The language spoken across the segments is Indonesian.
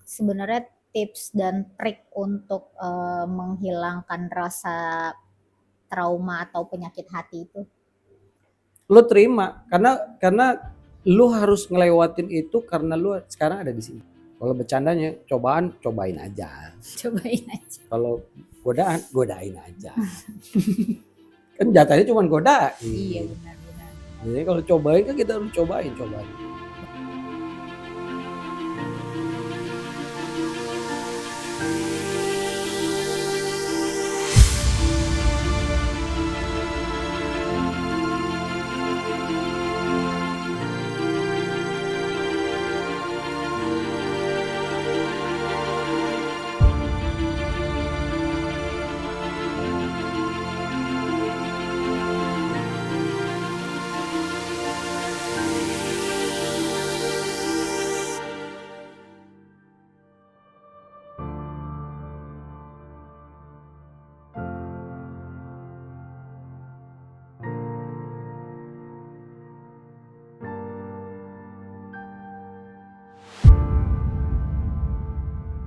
sebenarnya tips dan trik untuk menghilangkan rasa trauma atau penyakit hati itu? Lu terima karena lu harus ngelewatin itu karena lu sekarang ada di sini. Kalau bercandanya cobain aja. Cobain aja. Kalau godain aja. Kan jatahnya cuma godain. Iya benar-benar. Jadi kalau cobain kan kita harus cobain.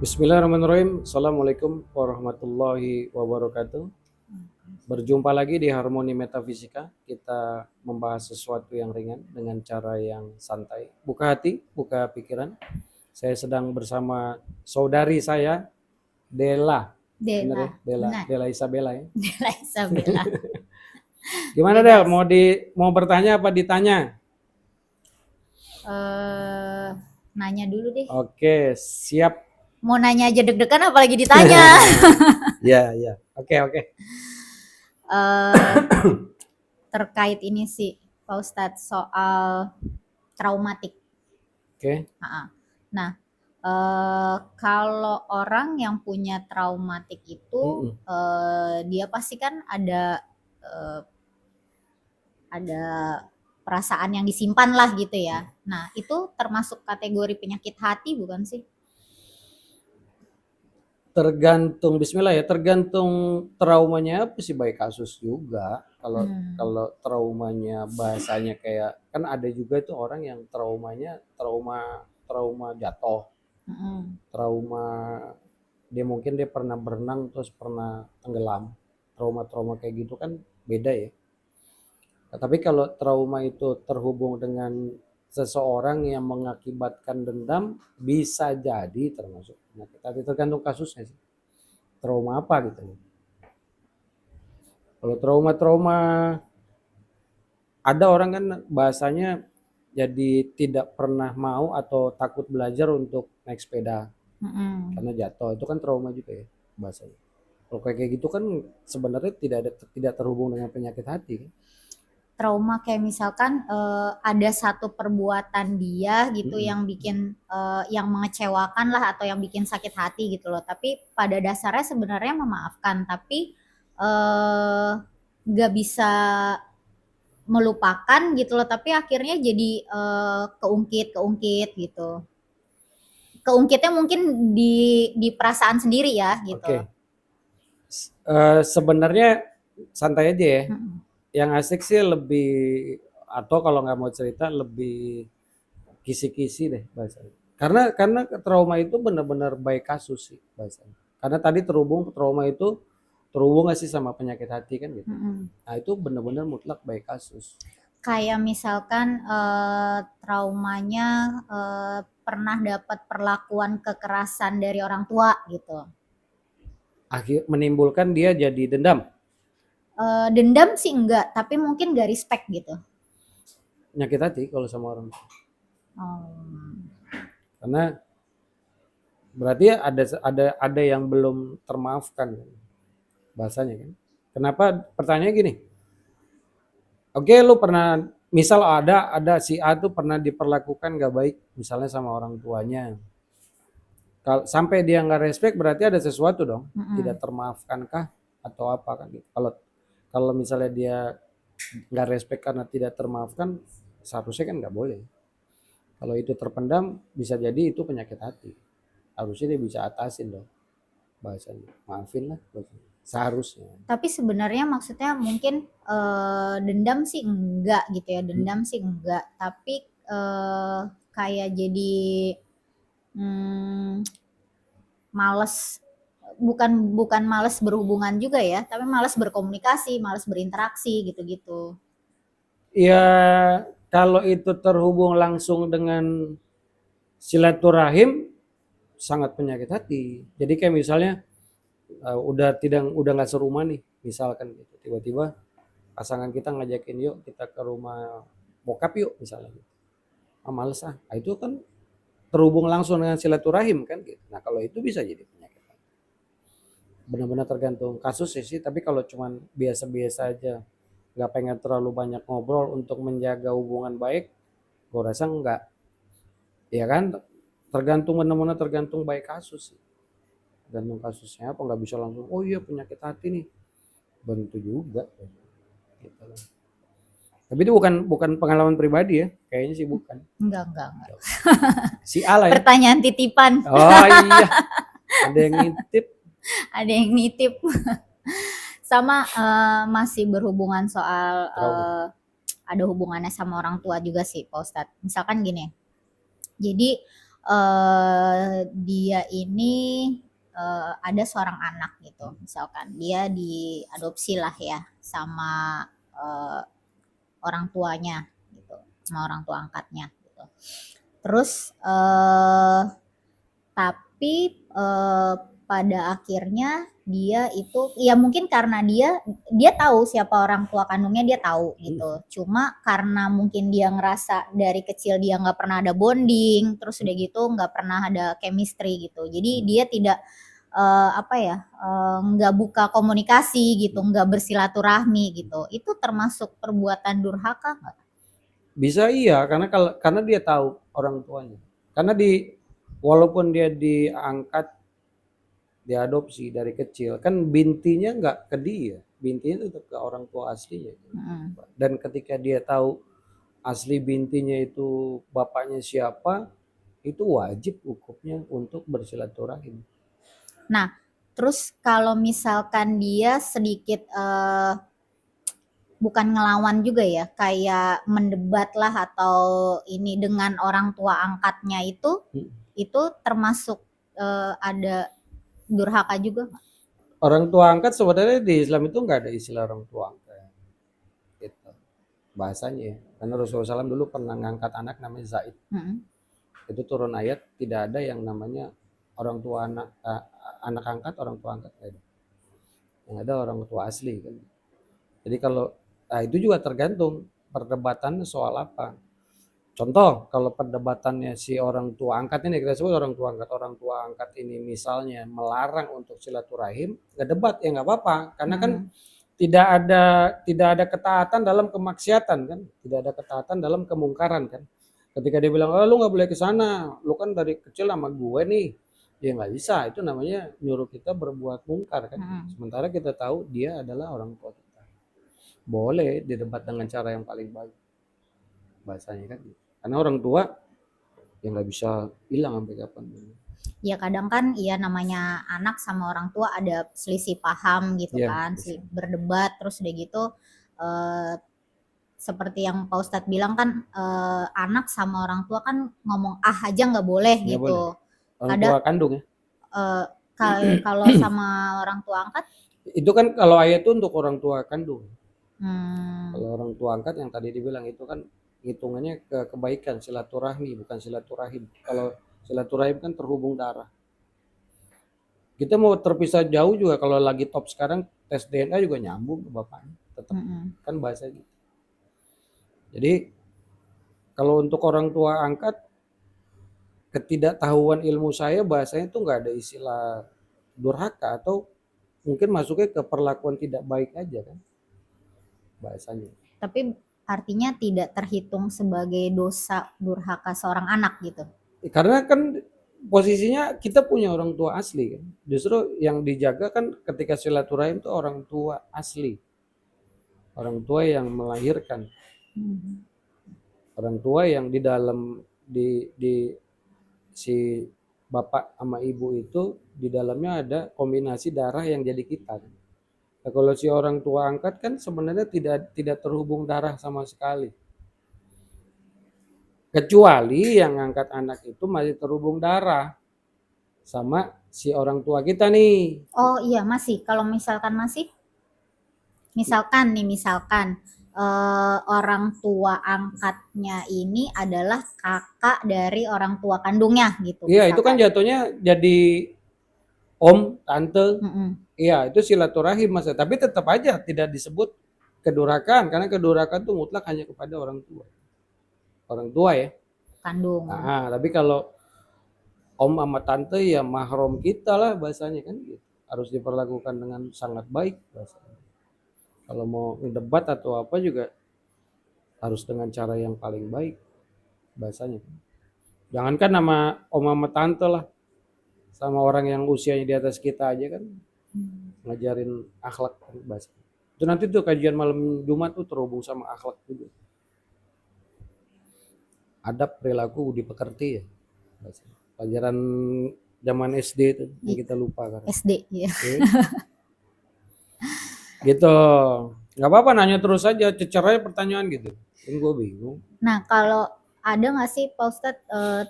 Bismillahirrahmanirrahim. Assalamualaikum warahmatullahi wabarakatuh. Berjumpa lagi di Harmoni Metafisika. Kita membahas sesuatu yang ringan dengan cara yang santai. Buka hati, buka pikiran. Saya sedang bersama saudari saya, Dela. Bener ya? Dela Isabella ya. Dela Isabella. Gimana Del? Mau bertanya apa ditanya? Nanya dulu deh. Oke, siap. Mau nanya aja deg-degan apalagi ditanya. Ya. Oke. Terkait ini sih Pak Ustadz soal traumatik. Oke. Nah, kalau orang yang punya traumatik itu dia pasti kan ada perasaan yang disimpan lah gitu ya. Nah, itu termasuk kategori penyakit hati bukan sih? Tergantung bismillah ya, tergantung traumanya apa sih, baik kasus juga. Kalau traumanya bahasanya kayak kan ada juga itu orang yang traumanya trauma jatuh. Trauma dia mungkin dia pernah berenang terus pernah tenggelam. Trauma kayak gitu kan beda ya. Nah, tapi kalau trauma itu terhubung dengan seseorang yang mengakibatkan dendam, bisa jadi termasuk penyakit hati, tergantung kasusnya sih. Trauma apa gitu. Kalau trauma ada orang kan bahasanya jadi tidak pernah mau atau takut belajar untuk naik sepeda karena jatuh, itu kan trauma juga ya bahasanya. Kalau kayak gitu kan sebenarnya tidak terhubung dengan penyakit hati. Trauma kayak misalkan ada satu perbuatan dia gitu yang bikin yang mengecewakan lah atau yang bikin sakit hati gitu loh, tapi pada dasarnya sebenarnya memaafkan, tapi nggak bisa melupakan gitu loh, tapi akhirnya jadi keungkit gitu. Keungkitnya mungkin di perasaan sendiri ya gitu. Oke. Sebenarnya santai aja ya. Yang asik sih lebih, atau kalau nggak mau cerita lebih kisi-kisi deh bahasanya. Karena trauma itu benar-benar baik kasus sih bahasanya. Karena tadi trauma itu terhubung nggak sih sama penyakit hati kan gitu. Nah itu benar-benar mutlak baik kasus. Kayak misalkan traumanya pernah dapat perlakuan kekerasan dari orang tua gitu. Menimbulkan dia jadi dendam. Dendam sih enggak, tapi mungkin gak respect gitu. Penyakit hati kalau sama orang. Karena berarti ada yang belum termaafkan bahasanya kan. Kenapa pertanyaannya gini? Oke, lu pernah misal ada si A tuh pernah diperlakukan gak baik misalnya sama orang tuanya. Kalau sampai dia nggak respect berarti ada sesuatu dong. Tidak termaafkankah atau apa kan gitu. Kalau misalnya dia nggak respect karena tidak termaafkan, seharusnya kan nggak boleh. Kalau itu terpendam bisa jadi itu penyakit hati. Harusnya dia bisa atasin dong bahasanya. Maafin lah bahasanya. Seharusnya. Tapi sebenarnya maksudnya mungkin dendam sih enggak gitu ya. Dendam sih enggak, tapi kayak jadi males, bukan males berhubungan juga ya, tapi males berkomunikasi, males berinteraksi gitu-gitu. Ya kalau itu terhubung langsung dengan silaturahim sangat penyakit hati. Jadi kayak misalnya udah nggak serumah nih, misalkan gitu. Tiba-tiba pasangan kita ngajakin yuk kita ke rumah bokap yuk misalnya. Males ah. Nah, itu kan terhubung langsung dengan silaturahim kan gitu. Nah kalau itu bisa jadi penyakit. Benar-benar tergantung kasus sih, tapi kalau cuman biasa-biasa aja, nggak pengen terlalu banyak ngobrol untuk menjaga hubungan baik, gue rasa enggak. Ya kan, tergantung benar-benar tergantung baik kasus sih. Tergantung kasusnya apa, nggak bisa langsung, oh iya penyakit hati nih, bentu juga. Gitu. Tapi itu bukan pengalaman pribadi ya, kayaknya sih bukan. Enggak. Si A lah ya. Pertanyaan titipan. Oh iya, ada yang ngintip. Ada yang nitip. Sama masih berhubungan soal ada hubungannya sama orang tua juga sih Pak Ustadz. Misalkan gini, jadi dia ini ada seorang anak gitu, misalkan dia diadopsi lah ya sama orang tuanya gitu, sama orang tua angkatnya gitu. Terus tapi pada akhirnya dia itu ya mungkin karena dia tahu siapa orang tua kandungnya, dia tahu gitu. Cuma karena mungkin dia ngerasa dari kecil dia nggak pernah ada bonding, terus udah gitu nggak pernah ada chemistry gitu. Jadi dia tidak nggak buka komunikasi gitu, nggak bersilaturahmi gitu. Itu termasuk perbuatan durhaka nggak? Bisa iya, karena dia tahu orang tuanya. Karena walaupun dia diangkat, diadopsi dari kecil, kan bintinya nggak ke dia, bintinya tetap ke orang tua aslinya. Dan ketika dia tahu asli bintinya itu bapaknya siapa, itu wajib hukumnya untuk bersilaturahim. Nah, terus kalau misalkan dia sedikit bukan ngelawan juga ya, kayak mendebat lah atau ini dengan orang tua angkatnya itu termasuk ada durhaka juga nggak? Orang tua angkat sebenarnya di Islam itu nggak ada istilah orang tua angkat, gitu bahasanya. Karena Rasulullah SAW dulu pernah ngangkat anak namanya Zaid. Itu turun ayat tidak ada yang namanya orang tua anak angkat, orang tua angkat ada. Yang ada orang tua asli kan. Jadi itu juga tergantung perdebatannya soal apa. Contoh, kalau perdebatannya si orang tua angkat ini, kita sebut orang tua angkat ini misalnya melarang untuk silaturahim, nggak debat ya nggak apa-apa, karena kan tidak ada ketaatan dalam kemaksiatan kan, tidak ada ketaatan dalam kemungkaran kan. Ketika dia bilang, oh lu nggak boleh ke sana, lu kan dari kecil sama gue nih, ya nggak bisa, itu namanya nyuruh kita berbuat mungkar kan. Sementara kita tahu dia adalah orang tua kita, boleh didebat dengan cara yang paling baik bahasanya kan. Karena orang tua yang nggak bisa hilang sampai kapan. Ya kadang kan ya namanya anak sama orang tua ada selisih paham gitu kan, berdebat terus udah gitu seperti yang Pak Ustadz bilang kan anak sama orang tua kan ngomong aja nggak boleh gitu. Boleh. Orang tua kandung ya. Kalau sama orang tua angkat? Itu kan kalau ayat itu untuk orang tua kandung. Kalau orang tua angkat yang tadi dibilang itu kan hitungannya ke kebaikan, silaturahmi bukan silaturahim. Kalau silaturahim kan terhubung darah. Kita mau terpisah jauh juga kalau lagi top sekarang tes DNA juga nyambung ke bapaknya, tetap kan bahasa gitu. Jadi kalau untuk orang tua angkat, ketidaktahuan ilmu saya bahasanya itu nggak ada istilah durhaka, atau mungkin masuknya ke perlakuan tidak baik aja kan bahasanya. Tapi artinya tidak terhitung sebagai dosa durhaka seorang anak gitu. Karena kan posisinya kita punya orang tua asli kan. Justru yang dijaga kan ketika silaturahim itu orang tua asli. Orang tua yang melahirkan. Orang tua yang di dalam di si bapak sama ibu itu di dalamnya ada kombinasi darah yang jadi kita. Nah, kalau si orang tua angkat kan sebenarnya tidak terhubung darah sama sekali. Kecuali yang angkat anak itu masih terhubung darah sama si orang tua kita nih. Oh iya masih, kalau misalkan misalkan orang tua angkatnya ini adalah kakak dari orang tua kandungnya gitu Iya, itu kan misalkan. jatuhnya jadi om, tante. Mm-mm. Iya, itu silaturahim Mas. Tapi tetap aja tidak disebut kedurakan karena kedurakan itu mutlak hanya kepada orang tua. Orang tua ya. Kandung. Nah, tapi kalau om sama tante ya mahram kita lah bahasanya kan gitu. Harus diperlakukan dengan sangat baik bahasanya. Kalau mau ngedebat atau apa juga harus dengan cara yang paling baik bahasanya. Jangankan nama om sama tante lah, sama orang yang usianya di atas kita aja kan ngajarin akhlak kan bahasa. Itu nanti tuh kajian malam Jumat tuh terhubung sama akhlak juga. Adab perilaku dipekerti ya. Bahasa. Pelajaran zaman SD itu yang kita lupa kan. SD ya. Oke. Gitu. Nggak apa-apa nanya terus aja, cecer aja pertanyaan gitu. Kan gue bingung. Nah kalau ada nggak sih Pak Ustadz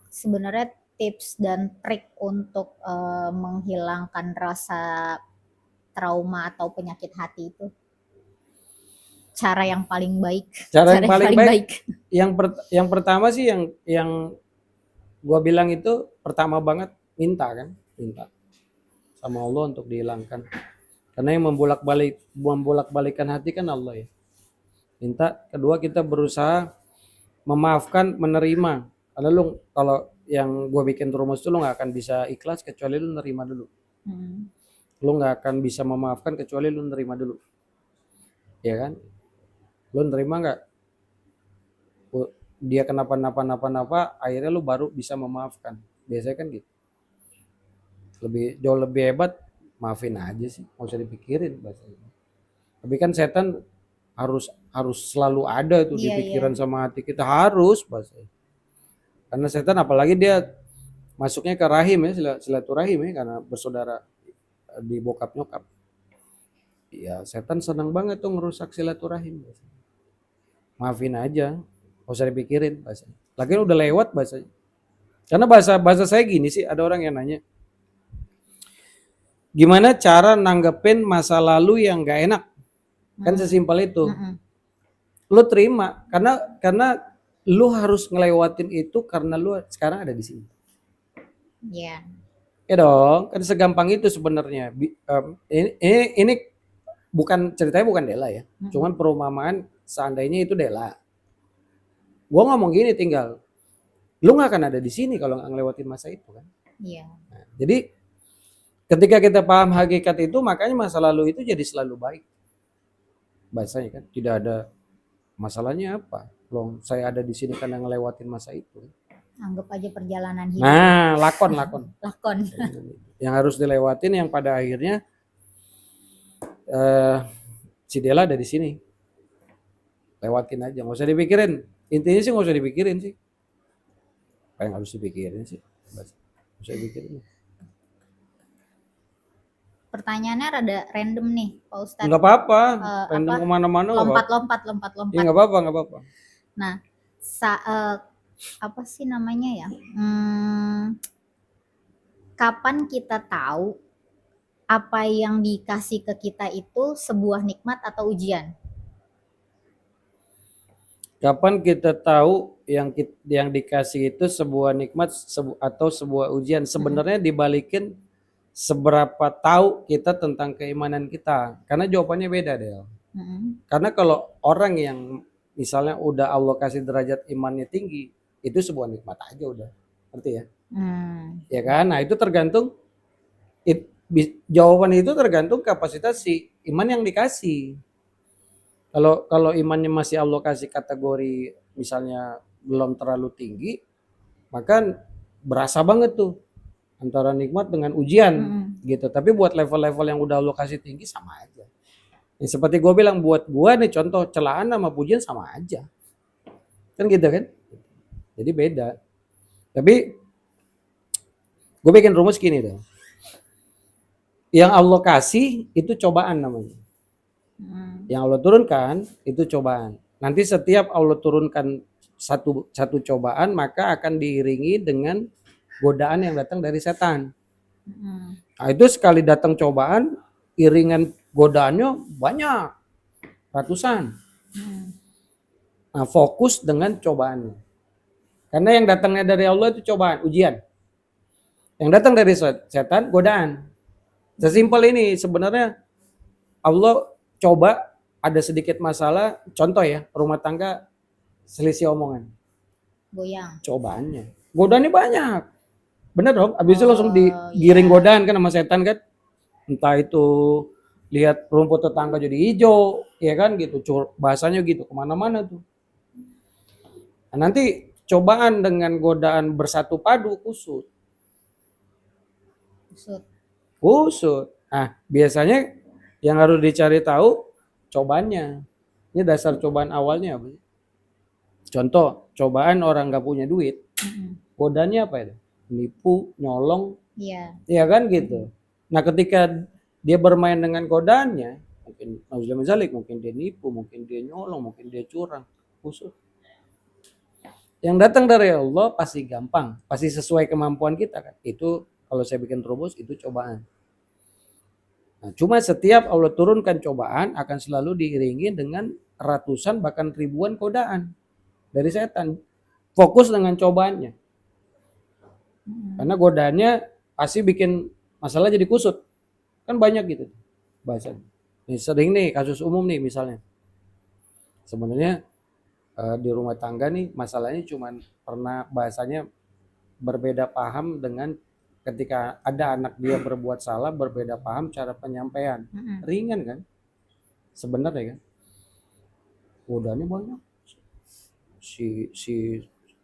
sebenarnya tips dan trik untuk menghilangkan rasa trauma atau penyakit hati itu? Cara yang paling baik. Cara yang paling baik. Yang pertama sih yang gua bilang itu pertama banget minta kan, minta sama Allah untuk dihilangkan. Karena yang membolak-balikan hati kan Allah ya. Minta. Kedua kita berusaha memaafkan, menerima. Karena lu kalau yang gua bikin rumus itu lu nggak akan bisa ikhlas kecuali lu nerima dulu. Lu nggak akan bisa memaafkan kecuali lu nerima dulu. Ya kan? Lu nerima nggak? Dia kenapa-napa, akhirnya lu baru bisa memaafkan. Biasanya kan gitu. Jauh lebih hebat, maafin aja sih, nggak usah dipikirin bahasanya. Tapi kan setan harus selalu ada tuh di pikiran sama hati kita, harus bahasanya. Karena setan apalagi dia masuknya ke rahim ya, silaturahim ya, karena bersaudara di bokap nyokap. Ya setan senang banget tuh ngerusak silaturahim. Maafin aja, nggak usah dipikirin bahasanya. Lagian udah lewat bahasanya. Karena bahasa saya gini sih, ada orang yang nanya, gimana cara nanggepin masa lalu yang gak enak? Kan sesimpel itu. Lu terima karena lu harus ngelewatin itu karena lu sekarang ada di sini. Iya. Ya dong, kan segampang itu sebenarnya. Ini bukan ceritanya bukan Dela ya. Cuman perumpamaan seandainya itu Dela. Gua ngomong gini tinggal, lu nggak akan ada di sini kalau nggak ngelewatin masa itu kan. Iya. Nah, jadi ketika kita paham hakikat itu, makanya masa lalu itu jadi selalu baik. Bahasanya kan tidak ada masalahnya apa. Loh, saya ada di sini karena ngelewatin masa itu. Anggap aja perjalanan hidup. Nah, lakon. Lakon. Yang harus dilewatin yang pada akhirnya si Dela ada di sini. Lewatin aja, nggak usah dipikirin. Intinya sih nggak usah dipikirin sih. Apa yang harus dipikirin sih? Nggak usah dipikirin. Pertanyaannya rada random nih, Pak Ustadz. Nggak apa-apa, random kemana-mana. Lompat. Iya nggak apa-apa. Nah, apa sih namanya ya? Kapan kita tahu apa yang dikasih ke kita itu sebuah nikmat atau ujian? Kapan kita tahu yang dikasih itu sebuah nikmat atau sebuah ujian? Sebenarnya dibalikin seberapa tahu kita tentang keimanan kita. Karena jawabannya beda, Del. Karena kalau orang yang misalnya udah Allah kasih derajat imannya tinggi, itu sebuah nikmat aja udah. Ngerti ya? Ya kan? Nah, itu tergantung jawaban itu tergantung kapasitas si iman yang dikasih. Kalau imannya masih Allah kasih kategori misalnya belum terlalu tinggi, maka berasa banget tuh antara nikmat dengan ujian gitu. Tapi buat level-level yang udah Allah kasih tinggi sama aja. Ya, seperti gue bilang, buat gue nih contoh celaan sama pujian sama aja. Kan gitu kan? Jadi beda. Tapi gue bikin rumus gini dong. Yang Allah kasih itu cobaan namanya. Yang Allah turunkan itu cobaan. Nanti setiap Allah turunkan satu cobaan, maka akan diiringi dengan godaan yang datang dari setan. Nah, itu sekali datang cobaan, iringan godaannya banyak, ratusan. Nah, fokus dengan cobaannya. Karena yang datangnya dari Allah itu cobaan, ujian. Yang datang dari setan, godaan. Sesimpel ini sebenarnya Allah coba ada sedikit masalah, contoh ya, rumah tangga selisih omongan. Goyang. Cobaannya. Godaannya banyak. Bener dong, abis itu langsung digiring iya. godaan kan sama setan kan. Entah itu lihat rumput tetangga jadi hijau, ya kan gitu. Bahasanya gitu, kemana-mana tuh. Nah, nanti cobaan dengan godaan bersatu padu kusut. Kusut. Nah, biasanya yang harus dicari tahu cobaannya. Ini dasar cobaan awalnya apa sih? Contoh, cobaan orang nggak punya duit. Godaannya apa itu? Nipu, nyolong. Iya kan gitu. Nah, ketika dia bermain dengan godaannya, mungkin dia nipu, mungkin dia nyolong, mungkin dia curang, kusut. Yang datang dari Allah pasti gampang, pasti sesuai kemampuan kita kan. Itu kalau saya bikin terubus itu cobaan. Nah, cuma setiap Allah turunkan cobaan akan selalu diiringi dengan ratusan bahkan ribuan godaan dari setan. Fokus dengan cobaannya. Karena godaannya pasti bikin masalah jadi kusut. Kan banyak gitu bahasanya. Ini sering nih kasus umum nih misalnya. Sebenarnya di rumah tangga nih masalahnya cuman pernah bahasanya berbeda paham dengan ketika ada anak dia berbuat salah, berbeda paham cara penyampaian. Ringan kan? Sebenarnya kan? Godaannya banyak. Si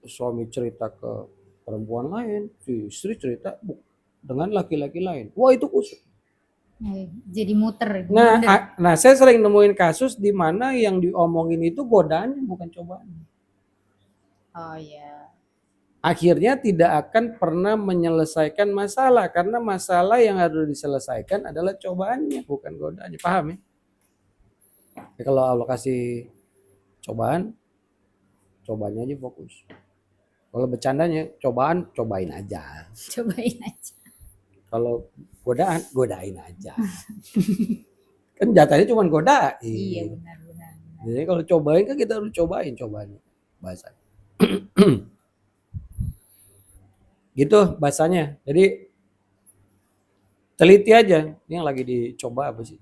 suami cerita ke perempuan lain, si istri cerita dengan laki-laki lain. Wah, itu kusut. Jadi muter. Nah, saya sering nemuin kasus di mana yang diomongin itu godaannya bukan cobaan. Oh ya. Akhirnya tidak akan pernah menyelesaikan masalah karena masalah yang harus diselesaikan adalah cobaannya, bukan godaannya. Paham ya? Jadi kalau Allah kasih cobaan, cobanya aja fokus. Kalau bercandanya cobaan, cobain aja. Cobain aja. Kalau godaan, godain aja. Kan jatahnya cuma godain. Iya benar. Jadi kalau cobain kan kita harus cobain cobaannya. Bahasa. Gitu bahasanya. Jadi teliti aja. Ini yang lagi dicoba apa sih?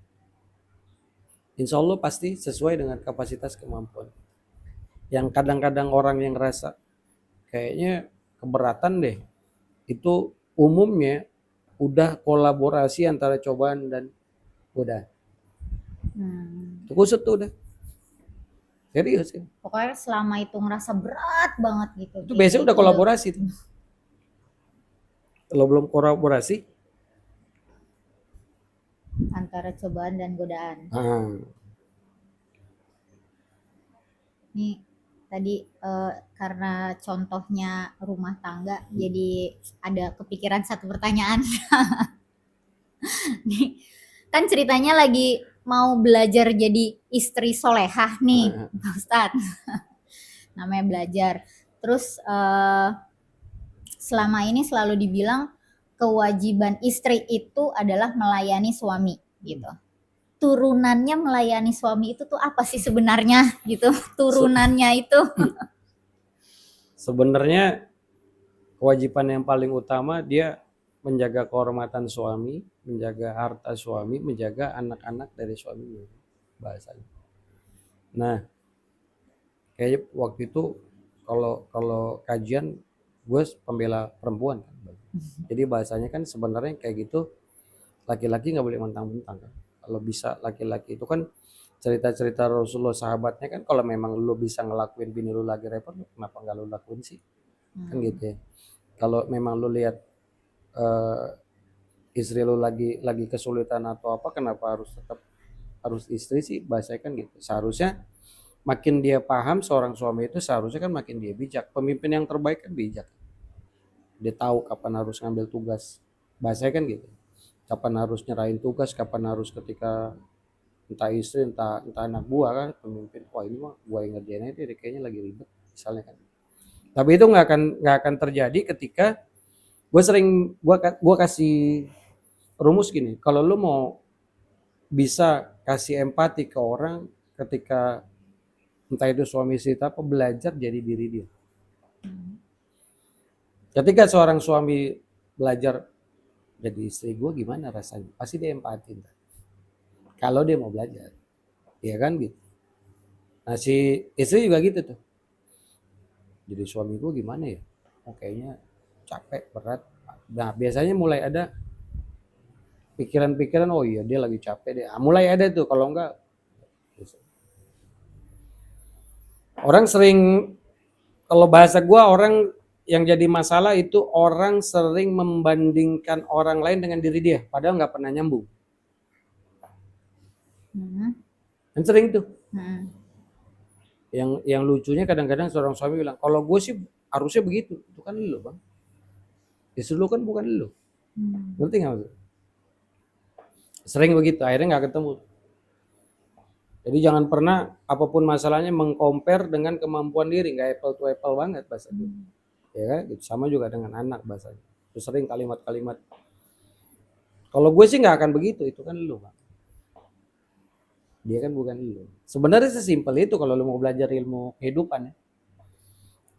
Insya Allah pasti sesuai dengan kapasitas kemampuan. Yang kadang-kadang orang yang ngerasa kayaknya keberatan deh. Itu umumnya udah kolaborasi antara cobaan dan godaan. Itu kusut tuh udah. Serius ya. Pokoknya selama itu ngerasa berat banget gitu. Itu biasanya udah kolaborasi tuh. Kalau belum kolaborasi antara cobaan dan godaan. Nih tadi karena contohnya rumah tangga, jadi ada kepikiran satu pertanyaan. Nih, kan ceritanya lagi mau belajar jadi istri solehah nih, Pak Ustadz. Namanya belajar. Terus selama ini selalu dibilang kewajiban istri itu adalah melayani suami gitu. Turunannya melayani suami itu tuh apa sih sebenarnya gitu? Turunannya itu. Sebenarnya kewajiban yang paling utama dia menjaga kehormatan suami, menjaga harta suami, menjaga anak-anak dari suaminya. Bahasanya. Nah, kayak waktu itu kalau kajian gue pembela perempuan kan. Jadi bahasanya kan sebenarnya kayak gitu laki-laki nggak boleh mentang-mentang kan. Kalau bisa laki-laki itu kan cerita-cerita Rasulullah sahabatnya kan kalau memang lu bisa ngelakuin bini lu lagi repot kenapa nggak lu lakuin sih? Kan gitu ya. Kalau memang lu lihat istri lu lagi kesulitan atau apa kenapa harus istri sih bahasanya kan gitu. Seharusnya makin dia paham seorang suami itu seharusnya kan makin dia bijak. Pemimpin yang terbaik kan bijak. Dia tahu kapan harus ngambil tugas. Bahasanya kan gitu. Kapan harus nyerahin tugas, kapan harus ketika entah istri, entah anak buah kan pemimpin. Wah ini mah gua yang ngerjain aja dia kayaknya lagi ribet misalnya kan. Tapi itu nggak akan terjadi ketika Gua kasih rumus gini, kalau lu mau bisa kasih empati ke orang ketika entah itu suami istri apa, belajar jadi diri dia. Ketika seorang suami belajar jadi istri gue gimana rasanya, pasti dia empati. Kalau dia mau belajar, ya kan gitu. Nah si istri juga gitu tuh. Jadi suami gue gimana ya? Oh, kayaknya capek, berat. Nah biasanya mulai ada pikiran-pikiran, oh iya dia lagi capek deh. Nah, mulai ada tuh, kalau enggak. Orang sering, kalau bahasa gue, orang yang jadi masalah itu orang sering membandingkan orang lain dengan diri dia. Padahal nggak pernah nyambung. Dan sering tuh. Yang lucunya kadang-kadang seorang suami bilang, kalau gue sih harusnya begitu. Itu kan lu bang. Istri lu kan bukan lu. Ngerti nggak maksudnya? Sering begitu, akhirnya nggak ketemu. Jadi jangan pernah apapun masalahnya mengcompare dengan kemampuan diri, nggak apple to apple banget bahasanya. Ya kan? Gitu. Sama juga dengan anak bahasanya. Itu sering kalimat-kalimat. Kalau gue sih nggak akan begitu, itu kan lu bang. Dia kan bukan lu. Sebenarnya sesimpel itu kalau lu mau belajar ilmu kehidupan ya.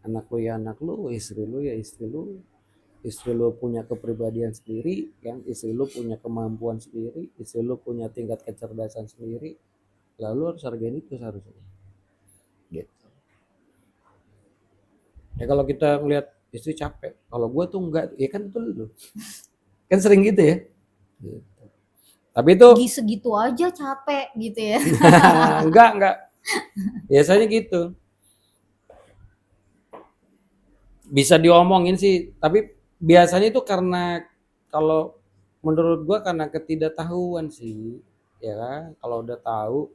Anak lu ya anak lu, istri lu ya istri lu. Istri lu punya kepribadian sendiri, kan? Istri lu punya kemampuan sendiri, istri lu punya tingkat kecerdasan sendiri. Lalu harus hargain itu seharusnya. Gitu. Ya kalau kita ngelihat istri capek, kalau gue tuh enggak, ya kan itu lu. Kan sering gitu ya. Gitu. Tapi itu segitu aja capek gitu ya. enggak. Biasanya gitu. Bisa diomongin sih, tapi biasanya itu karena, kalau menurut gua karena ketidaktahuan sih. Ya kan? Kalau udah tahu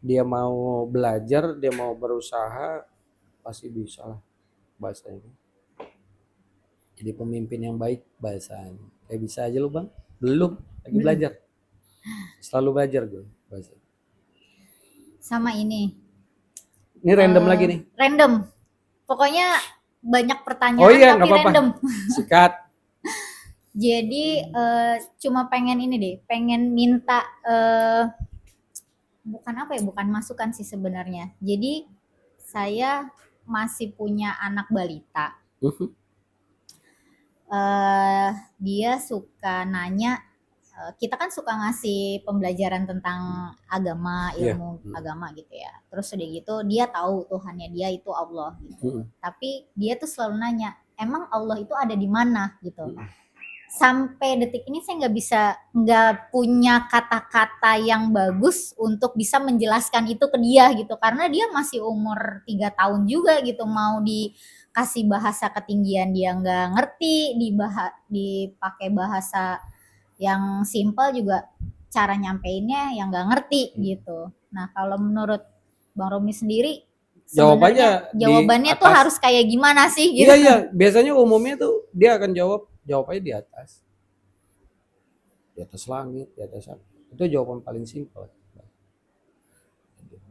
dia mau belajar, dia mau berusaha, pasti bisa lah bahasanya. Jadi pemimpin yang baik bahasanya. Kayak bisa aja lu bang, belum lagi belajar. Selalu belajar gue bahasa. Sama ini. Ini random lagi nih. Random. Pokoknya banyak pertanyaan Oh iya, tapi random. Sikat. Jadi cuma pengen ini deh, pengen minta bukan apa ya, bukan masukan sih sebenarnya. Jadi saya masih punya anak balita. Dia suka nanya, kita kan suka ngasih pembelajaran tentang agama, ilmu agama gitu ya. Terus udah gitu dia tahu Tuhannya dia itu Allah gitu. Tapi dia tuh selalu nanya, emang Allah itu ada di mana gitu. Sampai detik ini saya nggak punya kata-kata yang bagus untuk bisa menjelaskan itu ke dia gitu, karena dia masih umur 3 tahun juga gitu, mau dikasih bahasa ketinggian dia nggak ngerti, dipakai bahasa yang simple juga cara nyampeinnya yang nggak ngerti gitu. Nah kalau menurut Bang Romi sendiri, jawabannya tuh harus kayak gimana sih gitu? Iya, biasanya umumnya tuh dia akan jawab aja di atas langit, di atas apa. Itu jawaban paling simpel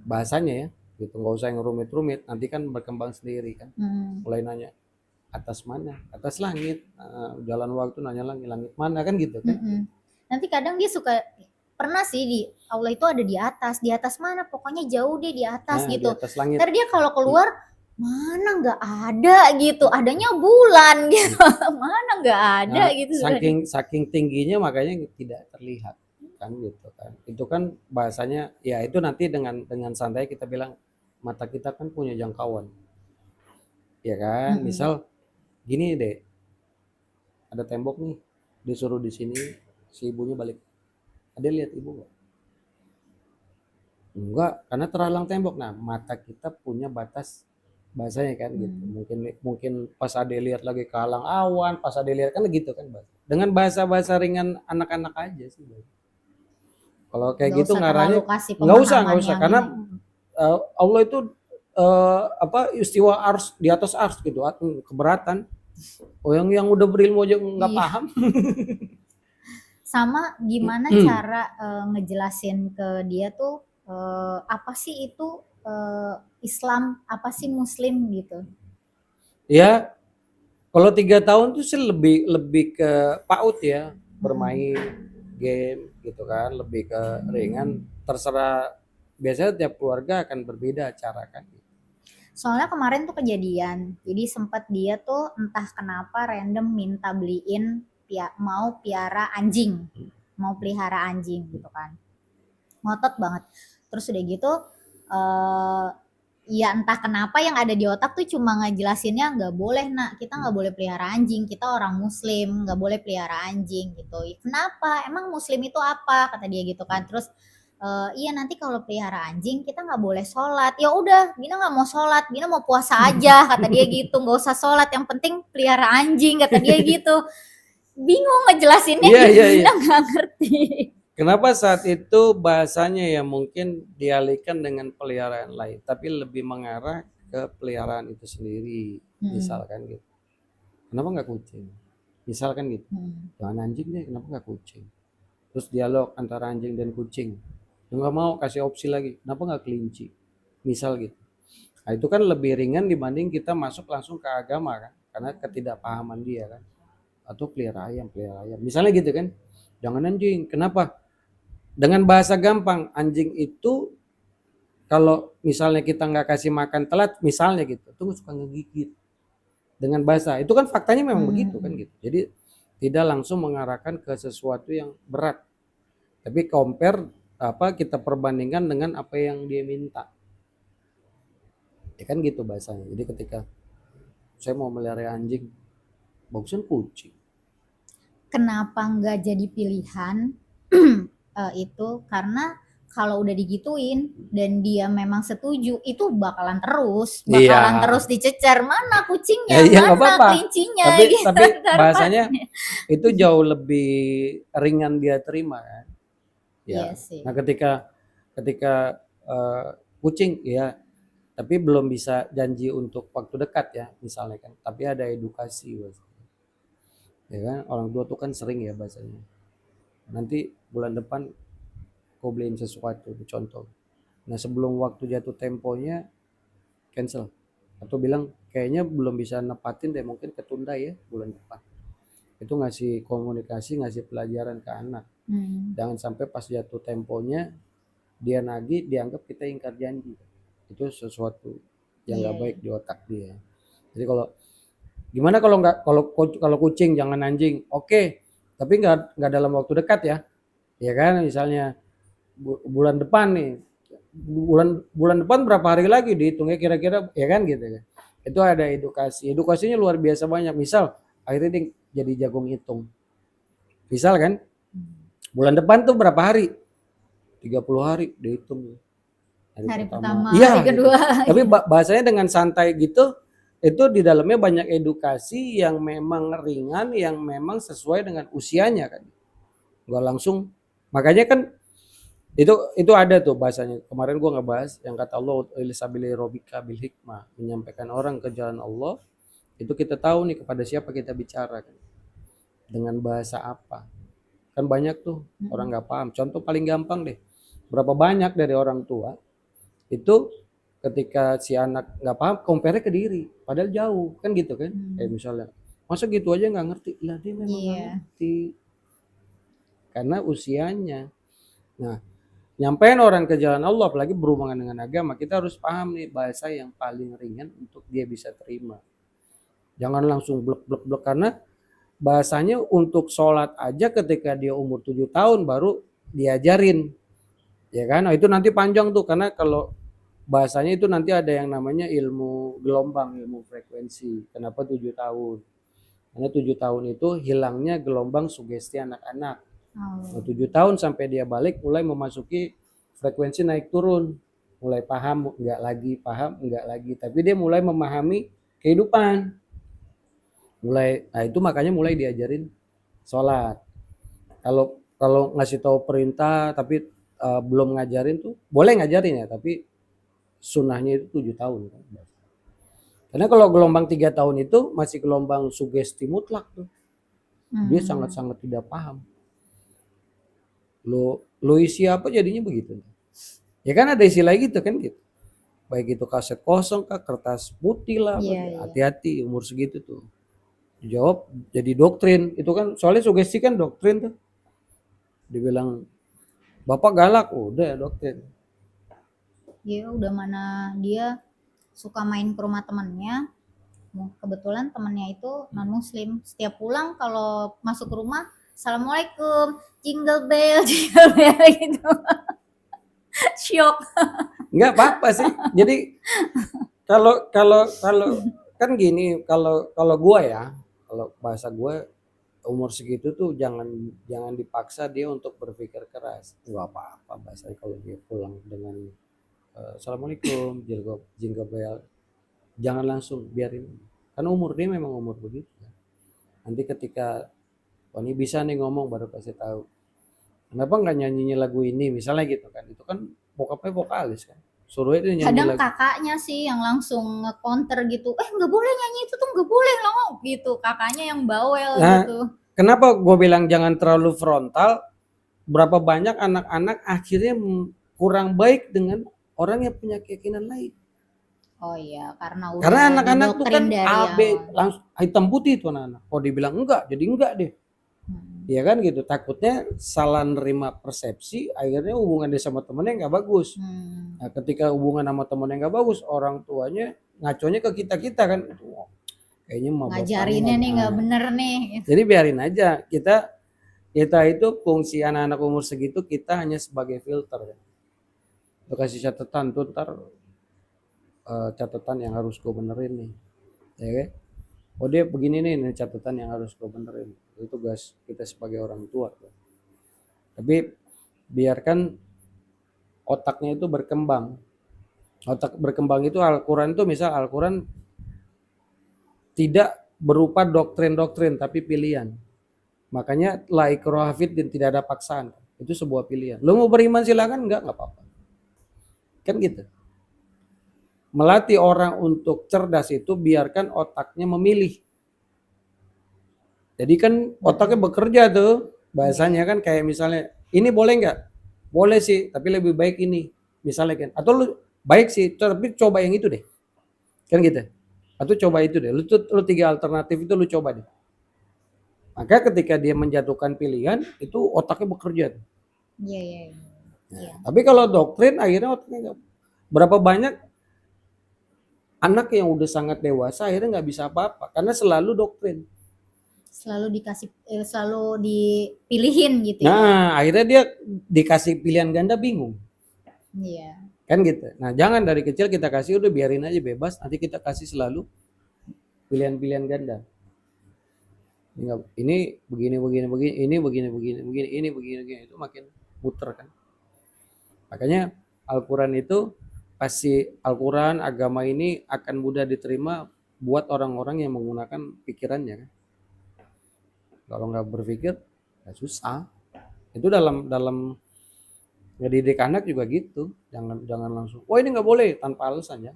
bahasanya ya gitu, nggak usah yang rumit-rumit, nanti kan berkembang sendiri kan. Mulai nanya atas mana, atas langit, jalan waktu nanya langit mana kan gitu kan. Nanti kadang dia suka, pernah sih di Allah itu ada di atas mana, pokoknya jauh deh di atas gitu. Di atas langit. Ntar dia kalau keluar mana nggak ada gitu, adanya bulan gitu. Mana nggak ada gitu. Saking tingginya makanya tidak terlihat kan gitu kan. Itu kan bahasanya ya, itu nanti dengan santai kita bilang mata kita kan punya jangkauan. Ya kan? Misal gini deh. Ada tembok nih, disuruh di sini, si ibunya balik. Ada lihat ibu nggak? Enggak, karena terhalang tembok. Nah, mata kita punya batas bahasanya kan gitu. Mungkin pas ada lihat lagi kehalang awan, pas ada lihat kan gitu kan. Dengan bahasa-bahasa ringan anak-anak aja sih. Kalau kayak gitu ngarahnya nggak usah karena Allah itu istiwa ars, di atas ars gitu, keberatan. Oh yang udah berilmu aja nggak paham. Sama gimana cara ngejelasin ke dia tuh apa sih itu Islam, apa sih Muslim gitu? Ya Kalau 3 tahun tuh sih lebih lebih ke PAUD ya, Mm-mm. bermain game gitu kan, lebih ke ringan. Terserah, biasanya tiap keluarga akan berbeda cara kan. Soalnya kemarin tuh kejadian, jadi sempat dia tuh entah kenapa random minta beliin mau piara anjing, mau pelihara anjing gitu kan. Ngotot banget. Terus udah gitu eh ya entah kenapa yang ada di otak tuh cuma ngejelasinnya nggak boleh nak, kita nggak boleh pelihara anjing, kita orang muslim nggak boleh pelihara anjing gitu. Kenapa emang muslim itu apa kata dia gitu kan. Terus iya nanti kalau pelihara anjing kita nggak boleh sholat. Ya udah Bina nggak mau sholat, Bina mau puasa aja kata dia gitu, nggak usah sholat yang penting pelihara anjing kata dia gitu. Bingung ngejelasinnya Iya, iya, iya. gimana, nggak ngerti. Kenapa saat itu bahasanya ya mungkin dialihkan dengan peliharaan lain, tapi lebih mengarah ke peliharaan itu sendiri, misalkan gitu. Kenapa nggak kucing? Misalkan gitu. Jangan anjing deh, kenapa nggak kucing? Terus dialog antara anjing dan kucing. Ya nggak mau kasih opsi lagi, kenapa nggak kelinci? Misal gitu. Nah, itu kan lebih ringan dibanding kita masuk langsung ke agama kan, karena ketidakpahaman dia kan. Atau pelihara ayam, pelihara ayam. Misalnya gitu kan. Jangan anjing, kenapa? Dengan bahasa gampang, anjing itu kalau misalnya kita nggak kasih makan telat, misalnya gitu, tuh suka ngegigit. Dengan bahasa, itu kan faktanya memang begitu kan gitu. Jadi tidak langsung mengarahkan ke sesuatu yang berat, tapi compare apa kita perbandingkan dengan apa yang dia minta. Ya kan gitu bahasanya. Jadi ketika saya mau melihara anjing, bagusan kucing. Kenapa nggak jadi pilihan itu karena kalau udah digituin dan dia memang setuju itu bakalan Iya. terus dicecer, mana Ya kucingnya, iya nggak mana apa-apa. kelincinya gitu Tapi ntar bahasanya itu jauh lebih ringan dia terima kan. Ya. iya sih. Nah ketika ketika kucing ya, tapi belum bisa janji untuk waktu dekat ya misalnya kan. Tapi ada edukasi bahasanya. Ya kan orang tua tuh kan sering ya bahasanya. Nanti bulan depan kau beliin sesuatu, contoh. Nah sebelum waktu jatuh temponya cancel atau bilang kayaknya belum bisa nepatin deh, mungkin ketunda ya bulan depan. Itu ngasih komunikasi, ngasih pelajaran ke anak. Jangan sampai pas jatuh temponya dia nagih dianggap kita ingkar janji. Itu sesuatu yang nggak baik di otak dia. Jadi kalau gimana kalau nggak, kalau kucing jangan anjing, oke, tapi nggak dalam waktu dekat ya, ya kan misalnya bulan depan nih, bulan bulan depan berapa hari lagi dihitungnya kira-kira ya kan gitu ya. Itu ada edukasinya luar biasa banyak. Misal akhirnya dia jadi jagung hitung, misal kan bulan depan tuh berapa hari, 30 hari dihitung Hari pertama, iya hari gitu. kedua. Tapi bahasanya dengan santai gitu, itu di dalamnya banyak edukasi yang memang ringan, yang memang sesuai dengan usianya kan. Gak langsung, makanya kan itu ada tuh bahasanya. Kemarin gua ngebahas yang kata Allah ilisabili robika bil hikmah, menyampaikan orang ke jalan Allah. Itu kita tahu nih kepada siapa kita bicara kan. Dengan bahasa apa. Kan banyak tuh orang nggak paham. Contoh paling gampang deh. Berapa banyak dari orang tua itu ketika si anak nggak paham compare ke diri padahal jauh kan gitu kan. Kayak misalnya masa gitu aja nggak ngerti, lah dia memang nggak ngerti karena usianya. Nah nyampein orang ke jalan Allah apalagi berhubungan dengan agama, kita harus paham nih bahasa yang paling ringan untuk dia bisa terima. Jangan langsung blek karena bahasanya untuk sholat aja ketika dia umur 7 tahun baru diajarin ya kan. Nah, itu nanti panjang tuh karena kalau bahasanya itu nanti ada yang namanya ilmu gelombang, ilmu frekuensi. Kenapa 7 tahun? Karena 7 tahun itu hilangnya gelombang sugesti anak-anak. Nah, 7 tahun sampai dia balik mulai memasuki frekuensi naik turun. Mulai paham enggak lagi, paham enggak lagi. Tapi dia mulai memahami kehidupan. Nah itu makanya mulai diajarin sholat. Kalau ngasih tahu perintah tapi belum ngajarin tuh boleh ngajarin ya, tapi sunnahnya itu 7 tahun kan. Karena kalau gelombang 3 tahun itu masih gelombang sugesti mutlak tuh. Dia sangat-sangat tidak paham. Lo isi apa jadinya begitu. Ya kan ada istilah gitu kan gitu. Baik itu kaset kosong kah, kertas putih lah, hati-hati umur segitu tuh. Dijawab jadi doktrin. Itu kan soalnya sugesti kan doktrin tuh. Dibilang bapak galak, udah doktrin. Dia udah mana dia suka main ke rumah temennya, kebetulan temennya itu non muslim, setiap pulang kalau masuk ke rumah assalamualaikum, jingle bell jingle bell gitu. Syok. Nggak apa-apa sih. Jadi kalau kan gini, kalau gue ya, kalau bahasa gue umur segitu tuh jangan jangan dipaksa dia untuk berpikir keras. Nggak apa-apa bahasa kalau dia pulang dengan assalamualaikum, jingle bell, jangan langsung biarin. Karena umur dia memang umur begitu. Nanti ketika oh ini bisa nih ngomong baru kasih tahu. Kenapa nggak nyanyinya lagu ini misalnya gitu kan? Itu kan bokapnya vokalis kan. Suruh dia nyanyi Kadang lagu. kakaknya sih yang langsung nge-counter gitu, nggak boleh nyanyi itu tuh, nggak boleh loh gitu, kakaknya yang bawel Nah, gitu. kenapa gue bilang jangan terlalu frontal? Berapa banyak anak-anak akhirnya kurang baik dengan orang yang punya keyakinan lain. Oh iya, karena Karena udah anak-anak tuh didoktrin kan dari A, B, awal. langsung hitam putih tuh anak-anak. Kalau dibilang enggak, jadi enggak deh. Ya kan gitu. Takutnya salah nerima persepsi, akhirnya hubungan dia sama temennya nggak bagus. Nah, ketika hubungan sama temennya nggak bagus, orang tuanya ngaconya ke kita-kita kan. Kayaknya mah Ngajarinnya nih nggak bener nih. Jadi biarin aja. Kita itu fungsi anak-anak umur segitu kita hanya sebagai filter. Lo kasih catatan tuh ntar catatan yang harus gue benerin nih. Ya kan? Oh dia begini nih catatan yang harus gue benerin. Itu tugas kita sebagai orang tua. Tapi biarkan otaknya itu berkembang. Otak berkembang itu Al-Quran itu misal Al-Quran tidak berupa doktrin-doktrin tapi pilihan. Makanya la ikraha fiddin, tidak ada paksaan. Itu sebuah pilihan. Lo mau beriman silakan, enggak apa-apa. Kan gitu. Melatih orang untuk cerdas itu biarkan otaknya memilih. Jadi kan otaknya bekerja tuh. Bahasanya kan kayak misalnya, ini boleh nggak? Boleh sih, tapi lebih baik ini. Misalnya kan. Atau lu baik sih, tapi coba yang itu deh. Kan gitu. Atau coba itu deh. Lu tiga alternatif itu lu coba deh. Maka ketika dia menjatuhkan pilihan, itu otaknya bekerja. Iya. Tapi kalau doktrin akhirnya otaknya nggak. Berapa banyak anak yang udah sangat dewasa akhirnya nggak bisa apa-apa karena selalu doktrin. Selalu dipilihin gitu ya. Nah, akhirnya dia dikasih pilihan ganda bingung. Iya. Kan gitu. Nah, jangan dari kecil kita kasih udah biarin aja bebas, nanti kita kasih selalu pilihan-pilihan ganda. Ini begini, ini begini, ini begini, itu makin muter kan. Makanya Al-Quran itu pasti Al-Quran agama ini akan mudah diterima buat orang-orang yang menggunakan pikirannya kan. Kalau nggak berpikir ya susah. Itu dalam ngedidik anak juga gitu. Jangan langsung, oh ini nggak boleh tanpa alasan ya.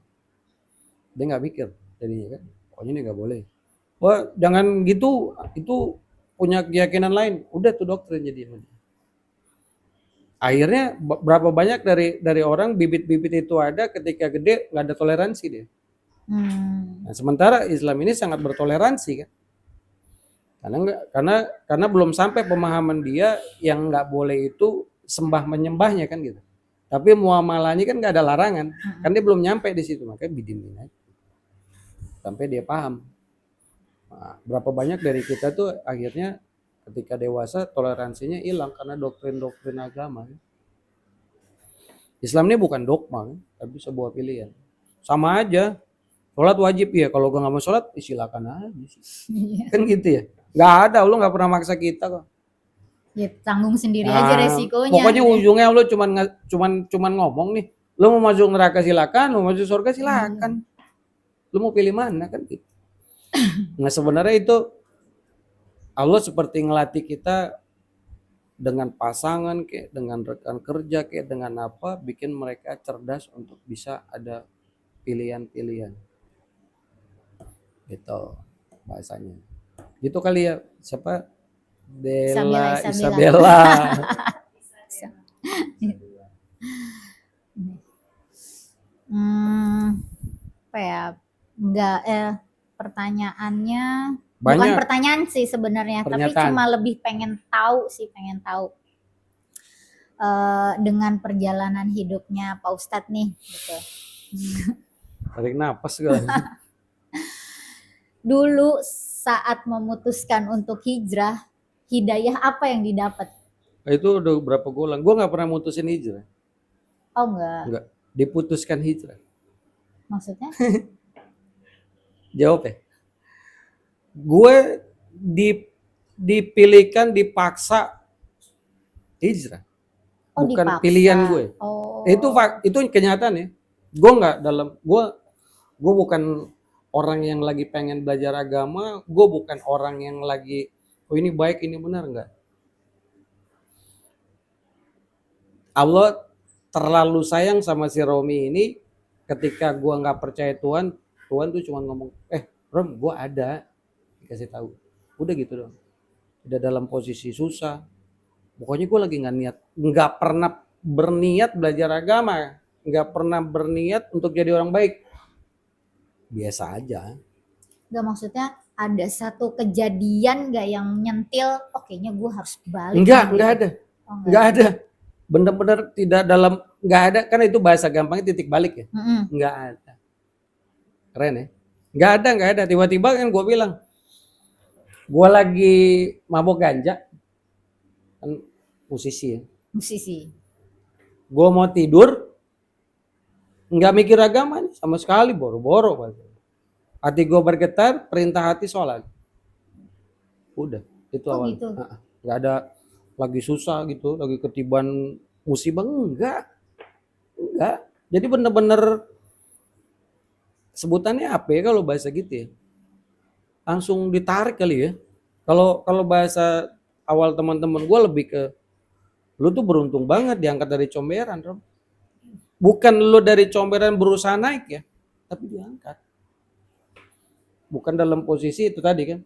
Dia nggak mikir jadinya kan. Oh ini nggak boleh. Wah jangan gitu, itu punya keyakinan lain. Udah tuh doktrin jadi. Akhirnya berapa banyak dari orang bibit-bibit itu ada ketika gede nggak ada toleransi dia. Nah, sementara Islam ini sangat bertoleransi kan. Karena belum sampai pemahaman dia yang nggak boleh itu sembah menyembahnya kan gitu. Tapi muamalahnya kan nggak ada larangan, kan dia belum nyampe di situ, makanya bidimin aja sampai dia paham. Nah, berapa banyak dari kita tuh akhirnya ketika dewasa toleransinya hilang karena doktrin-doktrin agama. Islam ini bukan dogma, tapi sebuah pilihan. Sama aja, sholat wajib ya. Kalau gue nggak mau sholat, silakan aja. Kan gitu ya. Nggak ada, lu nggak pernah maksa kita kok. Ya tanggung sendiri aja resikonya. Pokoknya gitu. ujungnya lu cuman ngomong nih. Lu mau masuk neraka silakan, lu mau masuk surga silakan. Lu mau pilih mana kan gitu. Nah sebenarnya itu Allah seperti ngelatih kita dengan pasangan kayak dengan rekan kerja kayak dengan apa bikin mereka cerdas untuk bisa ada pilihan-pilihan gitu bahasanya gitu kali ya siapa Della Isabella. Apa ya, pertanyaannya Bukan Banyak pertanyaan sih sebenarnya, tapi pernyataan. cuma lebih pengen tahu sih, pengen tahu dengan perjalanan hidupnya Pak Ustadz nih, gitu. Tarik napas segala. Dulu saat memutuskan untuk hijrah, hidayah apa yang didapat? Itu udah berapa bulan. Gue nggak pernah mutusin hijrah. Oh enggak, Nggak. Diputuskan hijrah. maksudnya? Jawab ya. Gue dipilihkan, dipaksa hijrah. Oh Bukan dipaksa. pilihan gue. Oh. Itu kenyataan ya. Gue nggak gue bukan orang yang lagi pengen belajar agama. Gue bukan orang yang lagi oh ini baik ini benar, enggak. Allah terlalu sayang sama si Romi ini ketika gue nggak percaya Tuhan tuh cuma ngomong Rom gue ada, dikasih tahu udah gitu dong. Udah dalam posisi susah, pokoknya gue lagi nggak pernah berniat belajar agama, nggak pernah berniat untuk jadi orang baik, biasa aja. Enggak, maksudnya ada satu kejadian nggak yang nyentil, oh kayaknya gue harus balik. Enggak ada. Oh, Enggak ada. Bener-bener tidak dalam, enggak ada, kan itu bahasa gampangnya titik balik ya. Enggak ada. Keren ya. Enggak ada. Tiba-tiba kan gue bilang, gue lagi mabok ganja, kan musisi ya. Musisi. Gue mau tidur, enggak mikir agama nih sama sekali, boro-boro. Hati gue bergetar, perintah hati sholat. Udah, itu awal. Gitu. Enggak ada lagi susah gitu, lagi ketiban musibah, enggak. Jadi bener-bener sebutannya apa ya kalau bahasa gitu ya? Langsung ditarik kali ya. Kalau bahasa awal teman-teman gue lebih ke lu tuh beruntung banget diangkat dari comberan, Rom. Bukan lu dari comberan berusaha naik ya, tapi diangkat. Bukan dalam posisi itu tadi kan.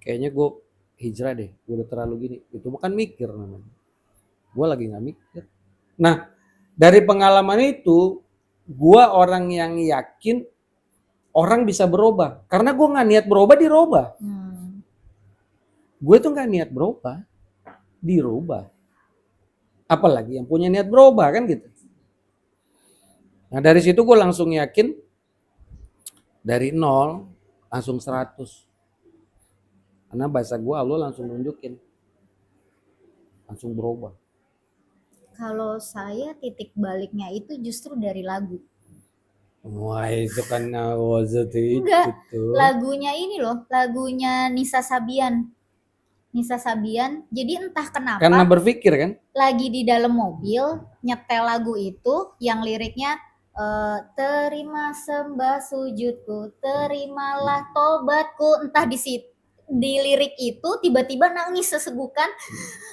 Kayaknya gue hijrah deh, gue udah terlalu gini. Itu bukan mikir namanya. Gue lagi nggak mikir. Nah, dari pengalaman itu, gue orang yang yakin orang bisa berubah. Karena gue nggak niat berubah, dirubah. Gue tuh nggak niat berubah, dirubah. Apalagi yang punya niat berubah kan gitu. Nah dari situ gue langsung yakin dari 0 langsung 100. Karena bahasa gue Allah langsung nunjukin. Langsung berubah. Kalau saya titik baliknya itu justru dari lagu. Wah itu kan itu. Lagunya ini loh, lagunya Nisa Sabian. Jadi entah kenapa. Karena berpikir kan. Lagi di dalam mobil nyetel lagu itu yang liriknya terima sembah sujudku, terimalah tobatku, entah di lirik itu tiba-tiba nangis sesegukan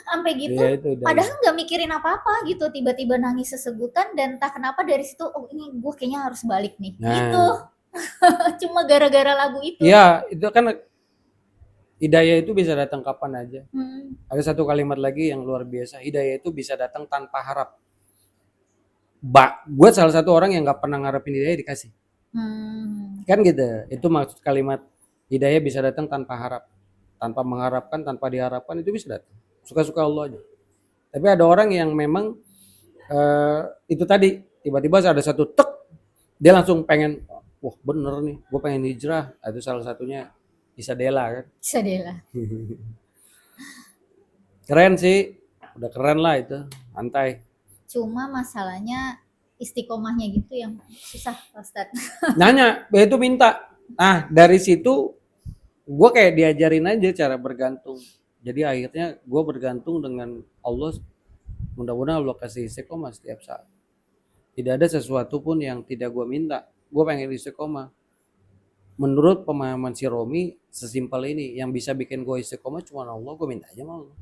sampai gitu. Ya, padahal nggak mikirin apa-apa gitu, tiba-tiba nangis sesegukan dan entah kenapa dari situ oh ini gue kayaknya harus balik nih. Gitu. Cuma gara-gara lagu itu. Iya, itu kan hidayah itu bisa datang kapan aja. Ada satu kalimat lagi yang luar biasa, hidayah itu bisa datang tanpa harap. Gue salah satu orang yang nggak pernah ngarepin hidayah dikasih. Kan gitu. Itu maksud kalimat hidayah bisa datang tanpa harap, tanpa mengharapkan, tanpa diharapkan, itu bisa datang. Suka-suka Allah aja. Tapi ada orang yang memang itu tadi tiba-tiba ada satu tek, dia langsung pengen, wah bener nih, gue pengen hijrah. Itu salah satunya Isa Dela kan. Isa Dela. Keren sih, udah keren lah itu, santai. Cuma masalahnya istiqomahnya gitu yang susah, Ustadz. Nanya, itu minta. Nah dari situ gue kayak diajarin aja cara bergantung. Jadi akhirnya gue bergantung dengan Allah. Mudah-mudahan Allah kasih istiqomah setiap saat. Tidak ada sesuatu pun yang tidak gue minta. Gue pengen istiqomah. Menurut pemahaman si Romi, sesimpel ini. Yang bisa bikin gue istiqomah cuma Allah. Gue minta aja sama Allah.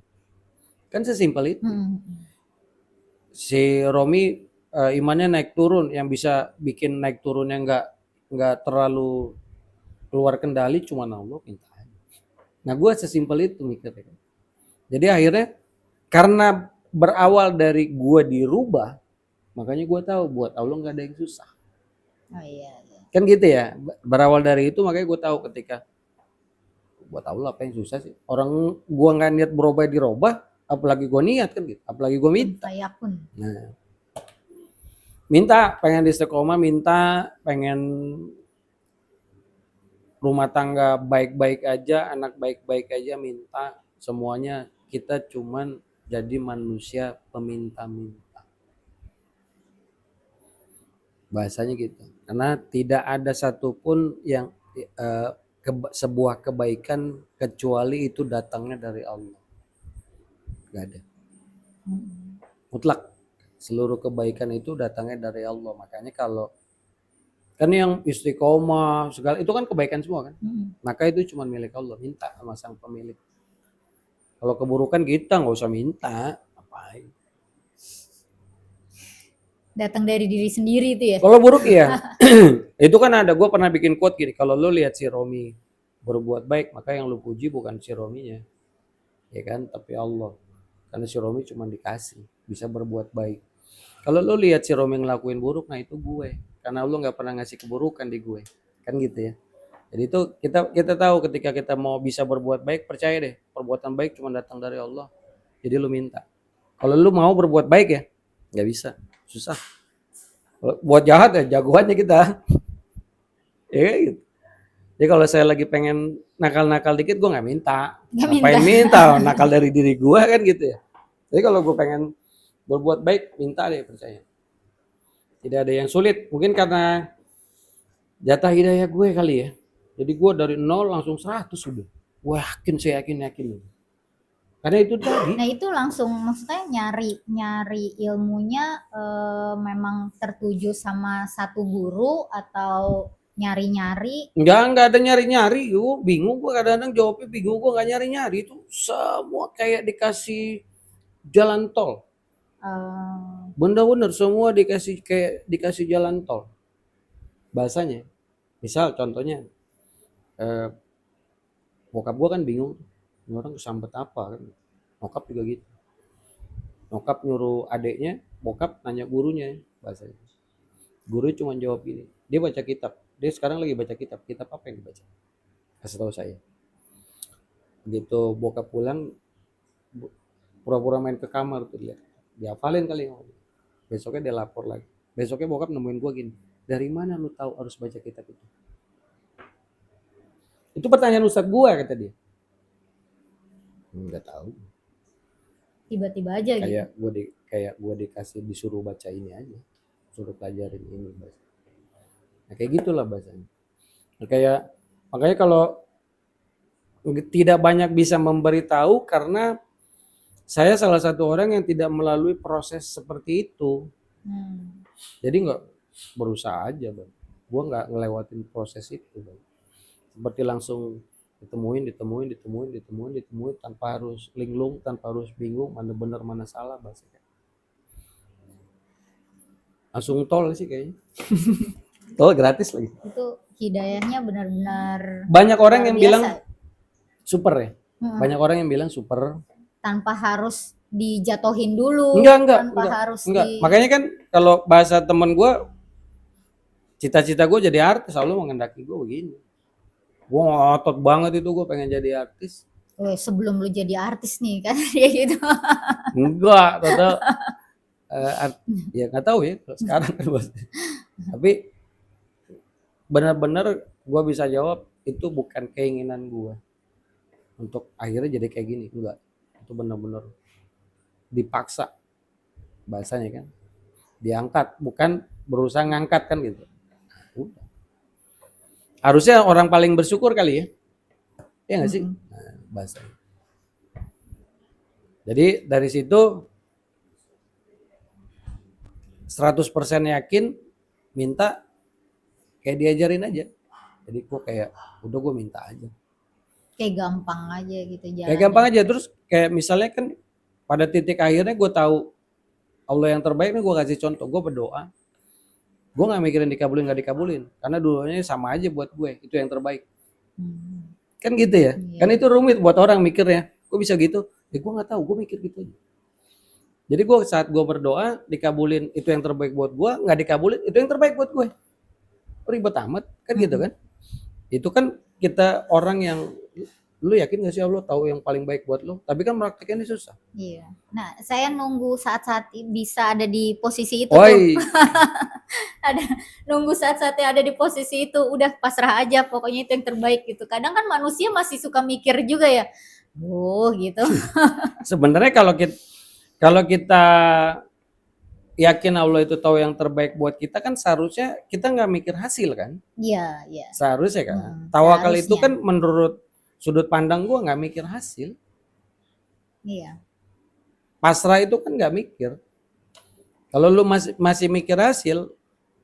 Kan sesimpel itu. Si Romi imannya naik turun. Yang bisa bikin naik turunnya nggak terlalu keluar kendali cuma Allah, minta aja. Nah gue sesimpel itu mikirnya. Jadi akhirnya karena berawal dari gue dirubah, makanya gue tahu buat Allah nggak ada yang susah. Oh iya. Kan gitu ya. Berawal dari itu makanya gue tahu ketika buat Allah apa yang susah sih? Orang gua nggak niat berubah dirubah, apalagi gua niat kan gitu. Apalagi gua minta. Fayakun. Nah, minta pengen istiqomah, minta pengen rumah tangga baik-baik aja, anak baik-baik aja, minta semuanya. Kita cuman jadi manusia peminta-minta. Bahasanya gitu. Karena tidak ada satupun yang sebuah kebaikan kecuali itu datangnya dari Allah. Gak ada. Mutlak. Seluruh kebaikan itu datangnya dari Allah. Makanya kalau kan yang istiqomah segala itu kan kebaikan semua kan. Maka itu cuma milik Allah. Minta sama sang pemilik. Kalau keburukan kita nggak usah minta. Ngapain? Datang dari diri sendiri itu ya. Kalau buruk ya. Itu kan ada, gue pernah bikin quote gini, kalau lu lihat si Romi berbuat baik, maka yang lu puji bukan si Rominya, ya kan, tapi Allah. Karena si Romi cuma dikasih, bisa berbuat baik. Kalau lu lihat si Romi ngelakuin buruk, nah itu gue, karena lu nggak pernah ngasih keburukan di gue, kan gitu ya. Jadi itu kita tahu ketika kita mau bisa berbuat baik, percaya deh, perbuatan baik cuma datang dari Allah. Jadi lu minta. Kalau lu mau berbuat baik ya, nggak bisa, susah. Buat jahat ya jagoannya kita. Ya gitu. Jadi kalau saya lagi pengen nakal-nakal dikit, gue nggak minta. Ngapain minta? Nakal dari diri gue kan gitu ya. Jadi kalau gue pengen berbuat baik, minta deh, percaya. Tidak ada yang sulit. Mungkin karena jatah hidayah gue kali ya. Jadi gue dari 0 langsung 100 udah. Gue yakin, saya yakin. Karena itu tadi. Nah itu langsung maksudnya nyari ilmunya memang tertuju sama satu guru atau nyari-nyari? Enggak ada nyari-nyari. Gue bingung, gue kadang-kadang jawabnya bingung. Gue nggak nyari-nyari, itu semua kayak dikasih jalan tol. Bener-bener semua dikasih jalan tol. Bahasanya. Misal contohnya, bokap gue kan bingung. Ini orang kesambet apa kan. Bokap juga gitu. Bokap nyuruh adeknya, bokap nanya gurunya bahasanya. Guru cuma jawab gini. Dia baca kitab. Dia sekarang lagi baca kitab. Kitab apa yang dibaca? Kasih tahu saya. Begitu bokap pulang, pura-pura main ke kamar tuh lihat. Dihafalin kali. Besoknya dia lapor lagi. Besoknya bokap nemuin gua gini. Dari mana lu tahu harus baca kitab itu? Itu pertanyaan ustadz gua kata dia. Enggak tahu. Tiba-tiba aja gitu. Kayak gua disuruh baca ini aja. Suruh pelajarin ini. Nah, kayak gitulah bahasanya. Nah, makanya kalau tidak banyak bisa memberitahu karena saya salah satu orang yang tidak melalui proses seperti itu. Jadi nggak berusaha aja, Bang. Gua nggak ngelewatin proses itu, Bang. Seperti langsung ditemuin tanpa harus linglung, tanpa harus bingung mana benar mana salah bahasanya. Langsung tol sih kayaknya. Tol gratis lagi. Itu hidayahnya benar-benar banyak orang yang biasa. Bilang super ya. Banyak orang yang bilang super tanpa harus dijatohin dulu. Enggak. Harus Makanya kan kalau bahasa temen gue, cita-cita gue jadi artis, Allah mengendaki gue begini. Gue ngotot banget itu, gue pengen jadi artis. Sebelum lu jadi artis nih kan dia gitu. Enggak, total. Ya nggak tahu ya sekarang kan bos. Tapi benar-benar gue bisa jawab itu bukan keinginan gue untuk akhirnya jadi kayak gini, enggak. Itu benar-benar dipaksa bahasanya kan, diangkat, bukan berusaha ngangkat kan gitu. Udah. Harusnya orang paling bersyukur kali ya, ya nggak sih? Nah, bahasanya. Jadi dari situ 100% yakin, minta kayak diajarin aja. Jadi gue kayak udah gue minta aja. Kayak gampang aja gitu jalan. Kayak gampang aja, terus kayak misalnya kan pada titik akhirnya gue tahu Allah yang terbaik nih, gue kasih contoh, gue berdoa. Gue gak mikirin dikabulin gak dikabulin, karena dulunya sama aja buat gue, itu yang terbaik. Kan gitu ya, kan itu rumit buat orang mikirnya, gue bisa gitu, ya gue gak tahu, gue mikir gitu aja. Jadi gue saat gue berdoa, dikabulin itu yang terbaik buat gue, gak dikabulin itu yang terbaik buat gue. Ribet amat, kan gitu kan. Itu kan kita orang yang Lu yakin gak sih Allah tahu yang paling baik buat lu? Tapi kan prakteknya susah. Iya. Nah, saya nunggu saat-saat bisa ada di posisi itu tuh. Oi, Ada nunggu saat-saatnya ada di posisi itu, udah pasrah aja pokoknya itu yang terbaik gitu. Kadang kan manusia masih suka mikir juga ya. Oh, gitu. sebenarnya kalau kita yakin Allah itu tahu yang terbaik buat kita kan seharusnya kita nggak mikir hasil kan? Iya, iya. Seharusnya kan. Tawakal itu Seharusnya. kan menurut sudut pandang gua nggak mikir hasil. Iya. Pasrah itu kan nggak mikir. Kalau lu masih mikir hasil,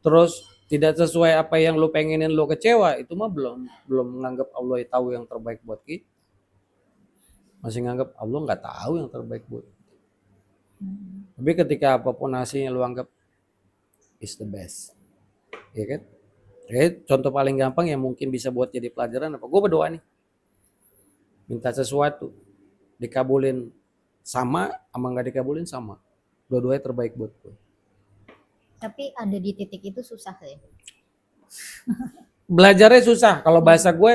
terus tidak sesuai apa yang lu pengenin, lu kecewa, itu mah belum menganggap Allah tahu yang terbaik buat kita. Masih nganggap Allah nggak tahu yang terbaik buat kita. Tapi ketika apapun hasilnya lu anggap is the best, ya kan? Contoh paling gampang yang mungkin bisa buat jadi pelajaran apa? Gue berdoa nih, minta sesuatu, dikabulin sama nggak dikabulin sama, dua-duanya terbaik buat gue. Tapi ada di titik itu susah ya. Belajarnya susah. Kalau bahasa gue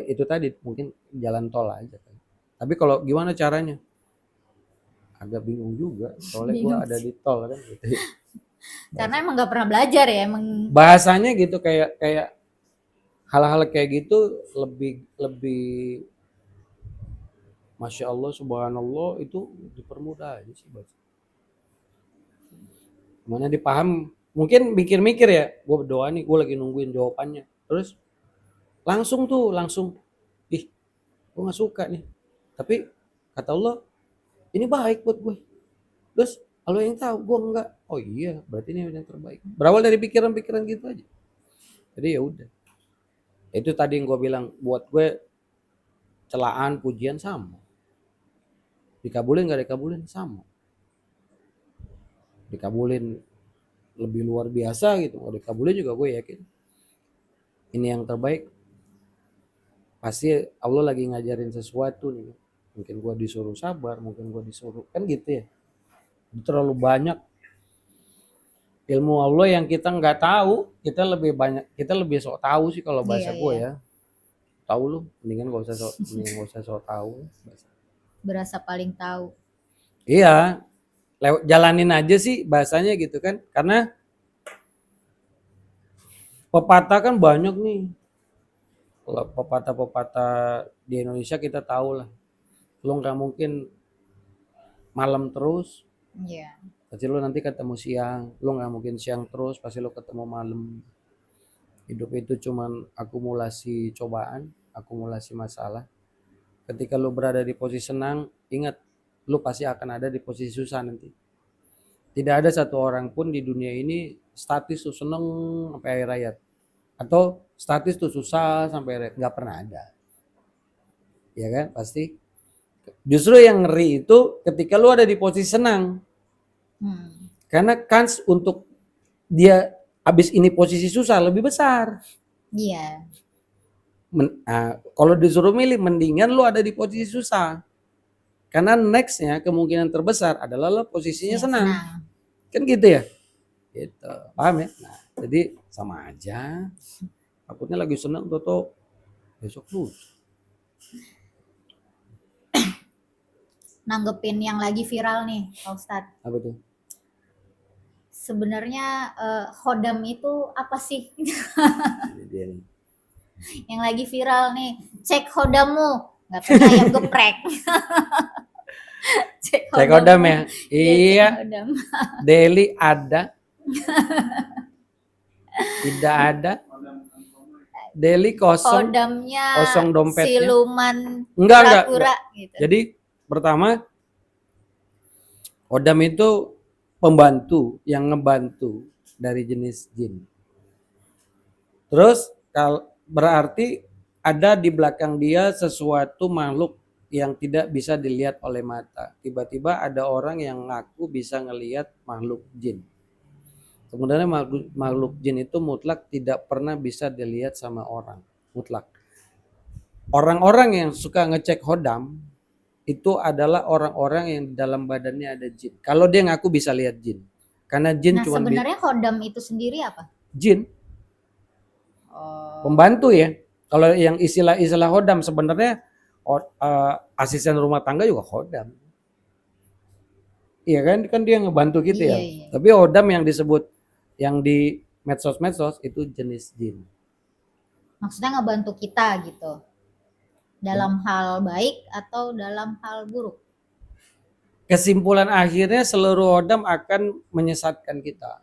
itu tadi mungkin jalan tol aja kan. Tapi kalau gimana caranya? Agak bingung juga. Soalnya gue ada di tol kan gitu. Karena emang nggak pernah belajar ya, emang. Bahasanya gitu kayak hal-hal kayak gitu lebih Masya Allah, Subhanallah itu dipermudah aja sih bahasa. Mana dipaham, mungkin mikir-mikir ya, gue berdoa nih, gue lagi nungguin jawabannya. Terus langsung, ih, gue gak suka nih. Tapi kata Allah, ini baik buat gue. Terus Allah yang tahu, gue enggak. Oh iya, berarti ini yang terbaik. Berawal dari pikiran-pikiran gitu aja. Jadi ya udah. Itu tadi yang gue bilang, buat gue celaan, pujian sama. Dikabulin gak dikabulin sama. Dikabulin lebih luar biasa gitu, kalau dikabulin juga gue yakin ini yang terbaik. Pasti Allah lagi ngajarin sesuatu nih. Mungkin gue disuruh sabar, mungkin gue disuruh, kan gitu ya. Terlalu banyak ilmu Allah yang kita nggak tahu, kita lebih sok tahu sih kalau bahasa gue ya. Tahu lu, mendingan gak usah sok tahu. Berasa paling tahu. Iya, jalanin aja sih bahasanya gitu kan. Karena pepatah kan banyak nih. Kalau pepatah-pepatah di Indonesia kita tahu lah. Lu nggak mungkin malam terus. Iya. Pasti lu nanti ketemu siang. Lu nggak mungkin siang terus, pasti lu ketemu malam. Hidup itu cuman akumulasi cobaan, akumulasi masalah. Ketika lu berada di posisi senang, ingat lu pasti akan ada di posisi susah nanti. Tidak ada satu orang pun di dunia ini statis tuh seneng sampai akhir hayat. Atau statis tuh susah sampai akhir hayat. Nggak pernah ada. Ya kan? Pasti. Justru yang ngeri itu ketika lu ada di posisi senang. Karena kans untuk dia habis ini posisi susah lebih besar. Iya. Kalau disuruh milih, mendingan lu ada di posisi susah. Karena nextnya kemungkinan terbesar adalah lo posisinya senang. Kan gitu ya? Gitu. Paham ya? Nah, jadi sama aja. Takutnya lagi senang tuh besok lu. Nanggepin yang lagi viral nih, Pak Ustadz. Apa tuh? Sebenarnya khodam itu apa sih? Ini dia nih. Yang lagi viral nih, cek khodammu. Nggak punya ayam geprek. Cek khodam ya? Iya. Daily ada. Tidak ada. Daily kosong. Khodamnya kosong dompetnya. Siluman Enggak. Gitu. Jadi pertama, khodam itu pembantu yang ngebantu dari jenis jin. Terus berarti ada di belakang dia sesuatu makhluk yang tidak bisa dilihat oleh mata. Tiba-tiba ada orang yang ngaku bisa ngelihat makhluk jin. Sebenarnya makhluk jin itu mutlak tidak pernah bisa dilihat sama orang. Mutlak. Orang-orang yang suka ngecek khodam itu adalah orang-orang yang di dalam badannya ada jin. Kalau dia ngaku bisa lihat jin. Karena jin cuma sebenarnya khodam itu sendiri apa? Jin. Pembantu ya. Kalau yang istilah khodam sebenarnya asisten rumah tangga juga hodam. Iya kan, kan dia ngebantu gitu ya. Iya, iya. Tapi hodam yang disebut yang di medsos-medsos itu jenis jin. Maksudnya ngebantu kita gitu. Dalam Ben- hal baik atau dalam hal buruk? Kesimpulan akhirnya seluruh hodam akan menyesatkan kita.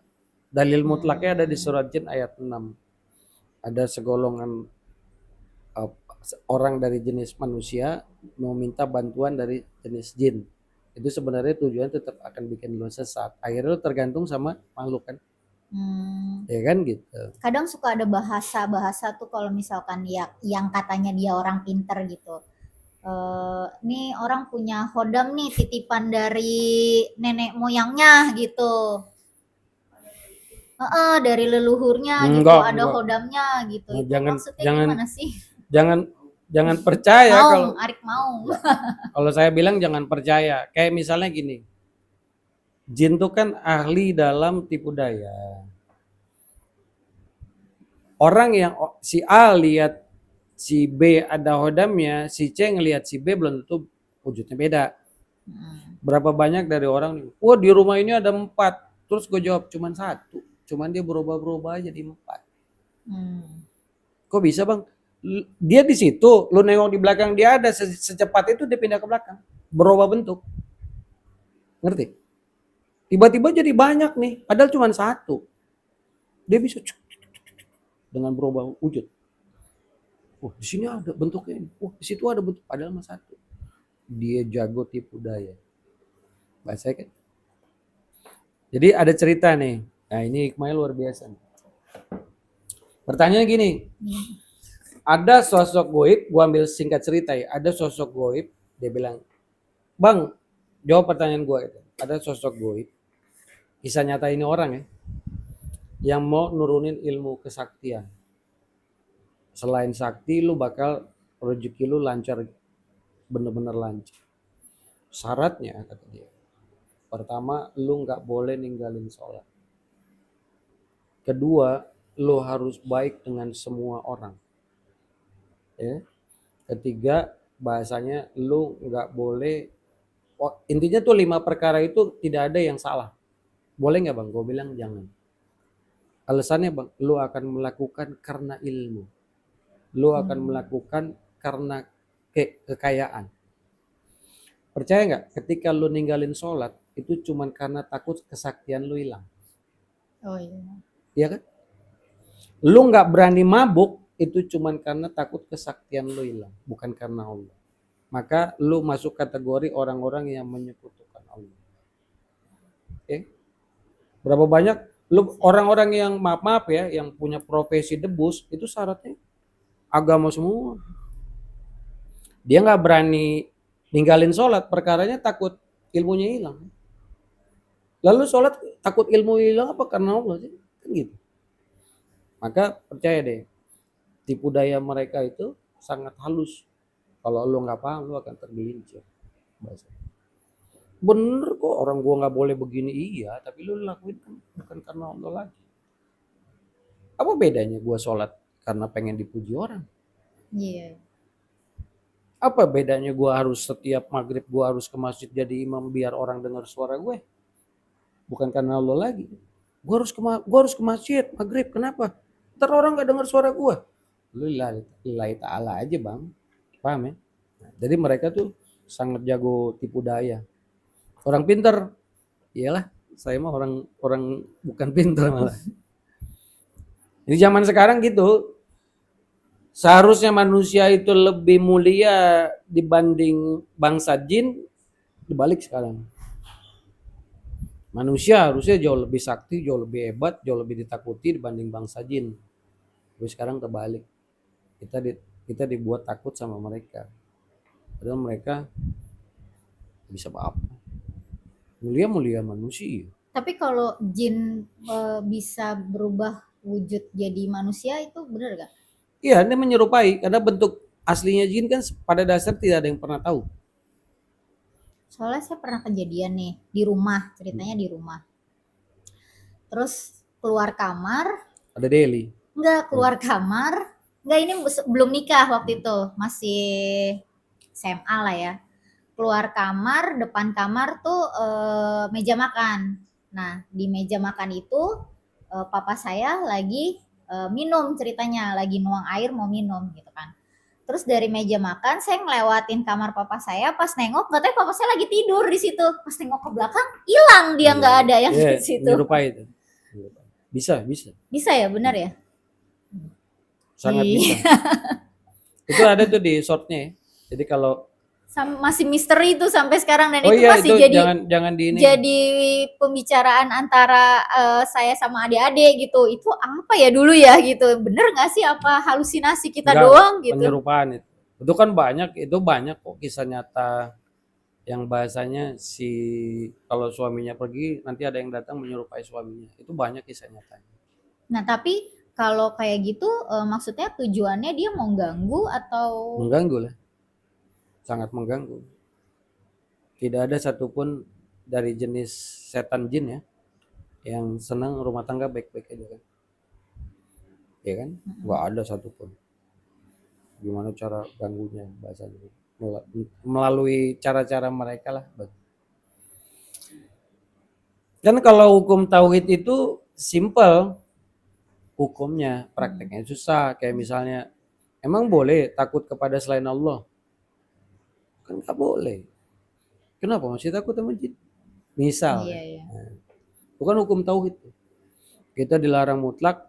Dalil mutlaknya ada di Hmm. surat jin ayat 6. Ada segolongan uh, orang dari jenis manusia meminta bantuan dari jenis jin. Itu sebenarnya tujuan tetap akan bikin lo sesat. Akhirnya lo tergantung sama makhluk kan. Hmm. Ya kan gitu. Kadang suka ada bahasa-bahasa tuh kalau misalkan ya yang katanya dia orang pinter gitu. Nih orang punya hodam nih titipan dari nenek moyangnya gitu. Dari leluhurnya gitu, ada Enggak. hodamnya gitu. Nah, Itu jangan maksudnya jangan gimana sih? jangan jangan percaya Maung, kalau Arik Maung. kalau saya bilang jangan percaya. Kayak misalnya gini, jin tuh kan ahli dalam tipu daya. Orang yang si A lihat si B ada hodamnya, si C ngelihat si B belum tentu wujudnya beda. Hmm. Berapa banyak dari orang nih, wah di rumah ini ada 4. Terus gue jawab cuman 1. Cuman dia berubah-berubah jadi 4. Hmm. Kok bisa bang? Dia di situ, lu nengok di belakang dia ada, secepat itu dia pindah ke belakang, berubah bentuk, ngerti? Tiba-tiba jadi banyak nih, padahal cuma 1. Dia bisa dengan berubah wujud. Wah di sini ada bentuknya ini, wah di situ ada bentuk, padahal cuma 1. Dia jago tipu daya, bahasa kan. Jadi ada cerita nih, nah ini hikmahnya luar biasa. Pertanyaan gini, ada sosok goib, gua ambil singkat cerita ya, ada sosok goib, dia bilang, bang, jawab pertanyaan gua itu. Ada sosok goib, kisah nyata ini orang ya, yang mau nurunin ilmu kesaktian. Selain sakti, lu bakal rezeki lu lancar, bener-bener lancar. Syaratnya kata dia, pertama, lu nggak boleh ninggalin sholat. Kedua, lu harus baik dengan semua orang. Ya. Ketiga, bahasanya lu nggak boleh. Intinya tuh 5 perkara itu tidak ada yang salah. Boleh nggak bang? Gue bilang jangan. Alasannya bang, lu akan melakukan karena ilmu. Lu akan melakukan karena kekayaan. Percaya nggak? Ketika lu ninggalin sholat, itu cuman karena takut kesaktian lu hilang. Oh iya. Iya kan? Lu nggak berani mabuk, itu cuman karena takut kesaktian lu hilang. Bukan karena Allah. Maka lu masuk kategori orang-orang yang menyekutukan Allah. Oke? Berapa banyak lu orang-orang yang maaf ya, yang punya profesi debus, itu syaratnya agama semua. Dia nggak berani ninggalin sholat, perkaranya takut ilmunya hilang. Lalu sholat takut ilmu hilang apa karena Allah sih? Kan gitu. Maka percaya deh, tipu daya mereka itu sangat halus. Kalau lu nggak paham, lu akan tergelincir. Bahasa. Bener kok orang gua nggak boleh begini, iya, tapi lu lakuin kan bukan karena Allah lagi. Apa bedanya gua sholat karena pengen dipuji orang? Iya. Apa bedanya gua harus setiap maghrib gua harus ke masjid jadi imam biar orang dengar suara gue? Bukan karena Allah lagi. Gua harus ke masjid maghrib, kenapa? Ntar orang nggak dengar suara gua. Lu lillahi ta'ala aja bang, paham ya? Nah, jadi mereka tuh sangat jago tipu daya. Orang pinter, iyalah saya mah orang orang bukan pinter malah. Ini zaman sekarang gitu, seharusnya manusia itu lebih mulia dibanding bangsa jin, dibalik sekarang. Manusia harusnya jauh lebih sakti, jauh lebih hebat, jauh lebih ditakuti dibanding bangsa jin. Tapi sekarang terbalik. Kita dibuat takut sama mereka. Padahal mereka bisa apa? Mulia manusia. Tapi kalau jin bisa berubah wujud jadi manusia itu benar gak? Iya, ini menyerupai karena bentuk aslinya jin kan pada dasar tidak ada yang pernah tahu. Soalnya saya pernah kejadian nih di rumah, ceritanya di rumah. Terus keluar kamar, Ada Deli. enggak keluar kamar, enggak ini belum nikah waktu itu, masih SMA lah ya. Keluar kamar, depan kamar tuh meja makan. Nah, di meja makan itu papa saya lagi minum ceritanya, lagi nuang air mau minum gitu kan. Terus dari meja makan saya ngelewatin kamar papa saya, pas nengok katanya papa saya lagi tidur di situ. Pas nengok ke belakang, hilang dia, nggak ada yang di situ. Menyerupai itu. Bisa. Bisa ya, benar ya? Sangat Iya. bisa. Itu ada tuh di shortnya ya. Jadi kalau Masih misteri tuh sampai sekarang, dan oh itu iya masih itu jadi jangan di ini. jadi pembicaraan antara saya sama adik-adik gitu. Itu apa ya dulu ya gitu. Bener nggak sih, apa halusinasi kita Enggak, doang gitu? penyerupaan itu. Itu kan banyak kok kisah nyata yang bahasanya si kalau suaminya pergi nanti ada yang datang menyerupai suaminya. Itu banyak kisah nyatanya. Nah, tapi kalau kayak gitu maksudnya tujuannya dia mau ganggu atau Mengganggu lah, sangat mengganggu. Tidak ada satupun dari jenis setan jin ya yang senang rumah tangga baik-baik aja kan. Ya kan? Nggak ada satupun. Gimana cara ganggunya bahasanya? Melalui cara-cara mereka lah. Kan kalau hukum tauhid itu simple hukumnya, prakteknya susah. Kayak misalnya, emang boleh takut kepada selain Allah? Kan nggak boleh. Kenapa masih takut sama jin? Misal, iya iya. bukan hukum tauhid. Kita dilarang mutlak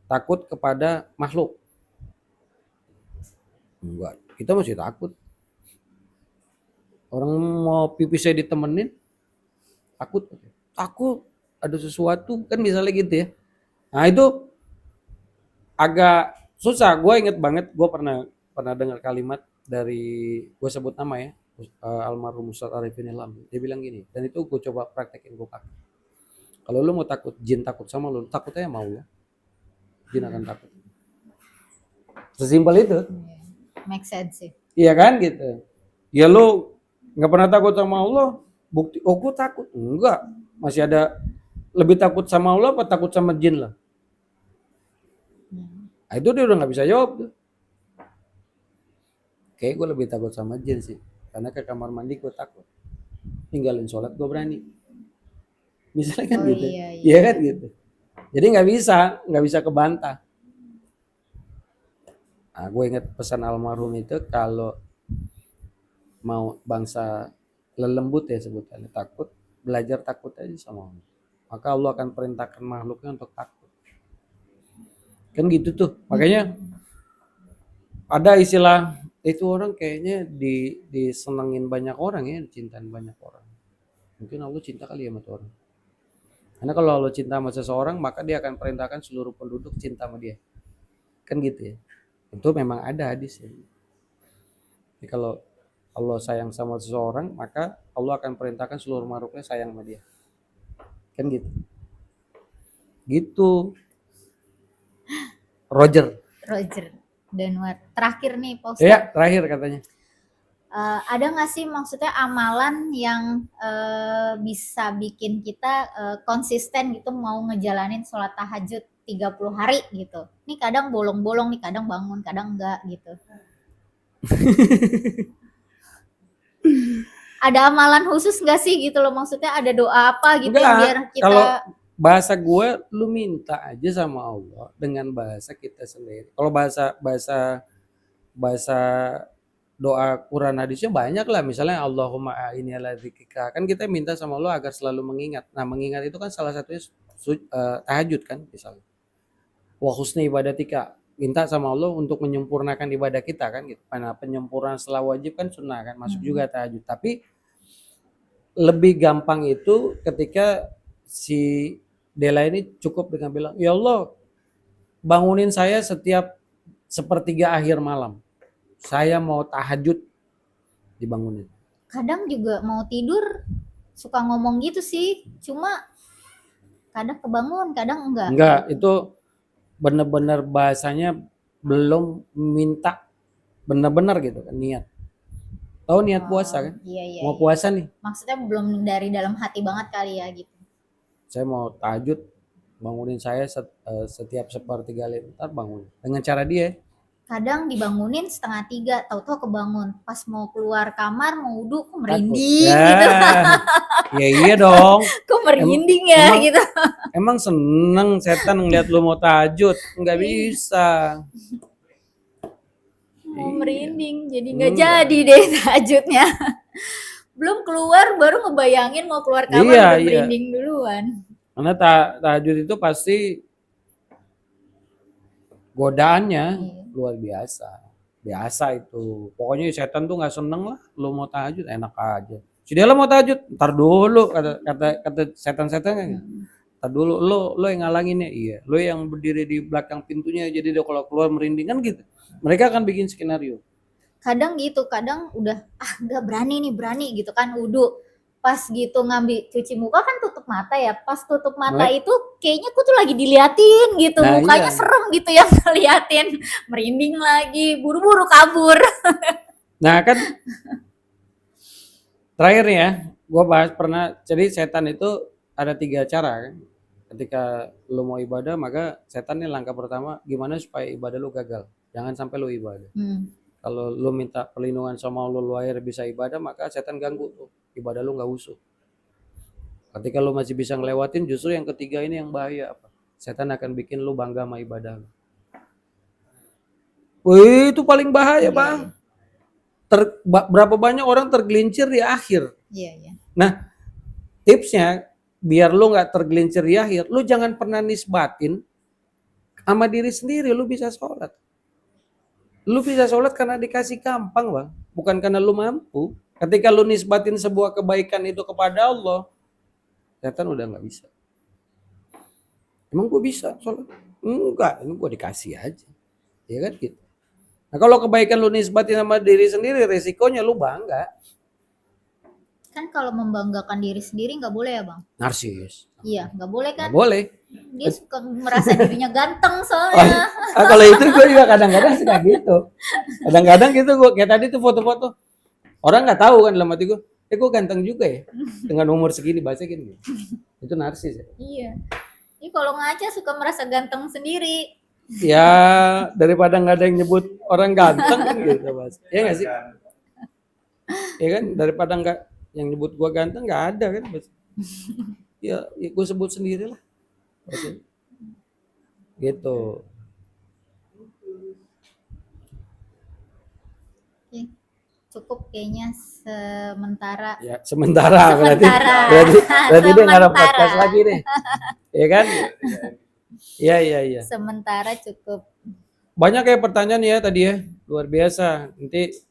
takut kepada makhluk. Enggak, kita masih takut. Orang mau pipis saya ditemenin, takut. Takut ada sesuatu kan misalnya gitu ya. Nah itu agak susah. Gue inget banget, gue pernah dengar kalimat dari, gue sebut nama ya, almarhum Ustaz Arifin Ilham. Dia bilang gini, dan itu gue coba praktekin, gue pakai. Kalau lu mau takut jin takut sama lu, takutnya sama Allah, jin akan takut. Sesimpel itu. Make sense sih. Iya kan gitu. Ya lu nggak pernah takut sama Allah, bukti oh gue takut. Enggak, masih ada lebih takut sama Allah apa takut sama jin lah. Nah, itu dia udah nggak bisa jawab tuh. Kayak gue lebih takut sama jin sih, karena ke kamar mandi gue takut, tinggalin sholat gue berani, misalnya kan gitu. Iya kan gitu. Jadi nggak bisa kebantah. Nah, gue inget pesan almarhum itu, kalau mau bangsa lelembut ya sebutannya, takut, belajar takut aja sama Allah. Maka Allah akan perintahkan makhluknya untuk takut. Kan gitu tuh. Makanya ada istilah itu, orang kayaknya disenengin banyak orang ya, dicintain banyak orang. Mungkin Allah cinta kali ya sama tuh orang. Karena kalau Allah cinta sama seseorang, maka dia akan perintahkan seluruh penduduk cinta sama dia. Kan gitu ya. Itu memang ada hadisnya. Jadi kalau Allah sayang sama seseorang, maka Allah akan perintahkan seluruh makhluknya sayang sama dia. Kan gitu. Gitu. Roger Danwar. Terakhir nih, Pak Ustadz. Ya, terakhir katanya. Ada nggak sih maksudnya amalan yang bisa bikin kita konsisten gitu mau ngejalanin sholat tahajud 30 hari gitu. Nih kadang bolong-bolong nih, kadang bangun, kadang enggak gitu. Ada amalan khusus nggak sih gitu loh, maksudnya ada doa apa gitu yang biar kita, kalau bahasa gue, lu minta aja sama Allah dengan bahasa kita sendiri. Kalau bahasa doa Quran hadisnya banyak lah, misalnya Allahumma a'inni ala dzikrika, kan kita minta sama Allah agar selalu mengingat. Nah, mengingat itu kan salah satunya tahajud kan, misalnya wa husni ibadatika, minta sama Allah untuk menyempurnakan ibadah kita kan gitu. Nah, penyempurnaan setelah wajib kan sunnah kan, masuk juga tahajud. Tapi lebih gampang itu ketika si Dela ini cukup dengan bilang, ya Allah bangunin saya setiap sepertiga akhir malam, saya mau tahajud, dibangunin. kadang juga mau tidur suka ngomong gitu sih, cuma kadang kebangun, kadang enggak. Enggak, itu benar-benar bahasanya belum minta benar-benar gitu kan, niat. Tahu niat puasa kan? Iya. Mau puasa nih, Maksudnya belum dari dalam hati banget kali ya gitu. saya mau tahajud, bangunin saya setiap sepertiga, ntar bangun dengan cara dia. Kadang dibangunin 2:30, tahu-tahu kebangun. Pas mau keluar kamar, mau wudhu, kok Takut. merinding Ya, gitu. ya iya dong. Kok merinding ya Emang gitu. emang seneng setan ngeliat lu mau tahajud? Nggak bisa. Mau Iya. merinding, jadi nggak Enggak. jadi deh tahajudnya. Belum keluar, baru ngebayangin mau keluar kamar Iya, udah iya. merinding duluan. Karena tahajud itu pasti godaannya Iya. luar biasa. Biasa itu. Pokoknya setan tuh nggak seneng lah. Lu mau tahajud enak aja. Sudah lo mau tahajud, ntar dulu kata setan-setan kan. Ntar dulu lo yang ngalanginnya, iya. Lo yang berdiri di belakang pintunya, jadi dia kalau keluar merinding kan gitu. Mereka akan bikin skenario. Kadang gitu, kadang udah nggak berani gitu kan wudhu. Pas gitu ngambil cuci muka kan tutup mata ya. Pas tutup mata itu kayaknya aku tuh lagi diliatin gitu. Nah, mukanya iya. serem gitu yang ngeliatin. Merinding lagi, buru-buru kabur. Nah kan terakhir nih ya, gue bahas pernah. Jadi setan itu ada 3 cara kan. Ketika lo mau ibadah, maka setan nih langkah pertama gimana supaya ibadah lo gagal. Jangan sampai lo ibadah. Kalau lo minta perlindungan sama Allah, lo akhirnya bisa ibadah, maka setan ganggu tuh. Ibadah lo nggak usuh. Ketika lo masih bisa ngelewatin, justru yang ketiga ini yang bahaya apa? Setan akan bikin lo bangga sama ibadah lo. Wih, itu paling bahaya, Bang. Berapa banyak orang tergelincir di akhir. Iya. Nah, tipsnya biar lu nggak tergelincir di akhir, lu jangan pernah nisbatin sama diri sendiri lu bisa sholat. Lu bisa sholat karena dikasih gampang, Bang, bukan karena lu mampu. Ketika lu nisbatin sebuah kebaikan itu kepada Allah, setan udah nggak bisa. Emang gue bisa sholat? Enggak, ini gue dikasih aja. Ya kan gitu. Nah, kalau kebaikan lu nisbatin sama diri sendiri, resikonya lu bangga. Kan kalau membanggakan diri sendiri nggak boleh ya Bang? Narsis. Iya, nggak boleh kan? Nggak boleh. Dia suka merasa dirinya ganteng soalnya. Kalau itu gue juga kadang-kadang suka gitu. Kadang-kadang gitu gue kayak tadi tuh foto-foto. Orang nggak tahu kan dalam hati gue. Gue ganteng juga ya. Dengan umur segini bahasa gini. Itu narsis ya. Iya. Ini kalau ngaca suka merasa ganteng sendiri. Ya daripada nggak ada yang nyebut orang ganteng kan gitu Mas. Ya nggak sih? Ya kan daripada nggak yang nyebut gue ganteng nggak ada kan Mas. Ya gue sebut sendiri lah. Gitu. Oke. Cukup kayaknya sementara. Ya sementara. Berarti dia ngarep podcast lagi nih. Ya kan? Iya. Sementara cukup. Banyak ya pertanyaan ya tadi ya, luar biasa. Nanti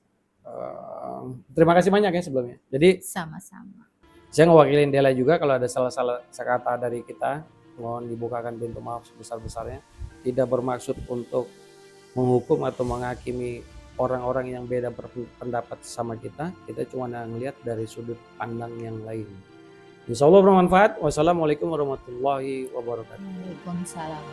terima kasih banyak ya sebelumnya. Jadi sama-sama. saya ngewakilin Dela juga kalau ada salah-salah kata dari kita, mohon dibukakan pintu maaf sebesar-besarnya. Tidak bermaksud untuk menghukum atau menghakimi orang-orang yang beda berpendapat sama kita. Kita cuma ngelihat dari sudut pandang yang lain. Insya Allah bermanfaat. Wassalamualaikum warahmatullahi wabarakatuh. Waalaikumsalam.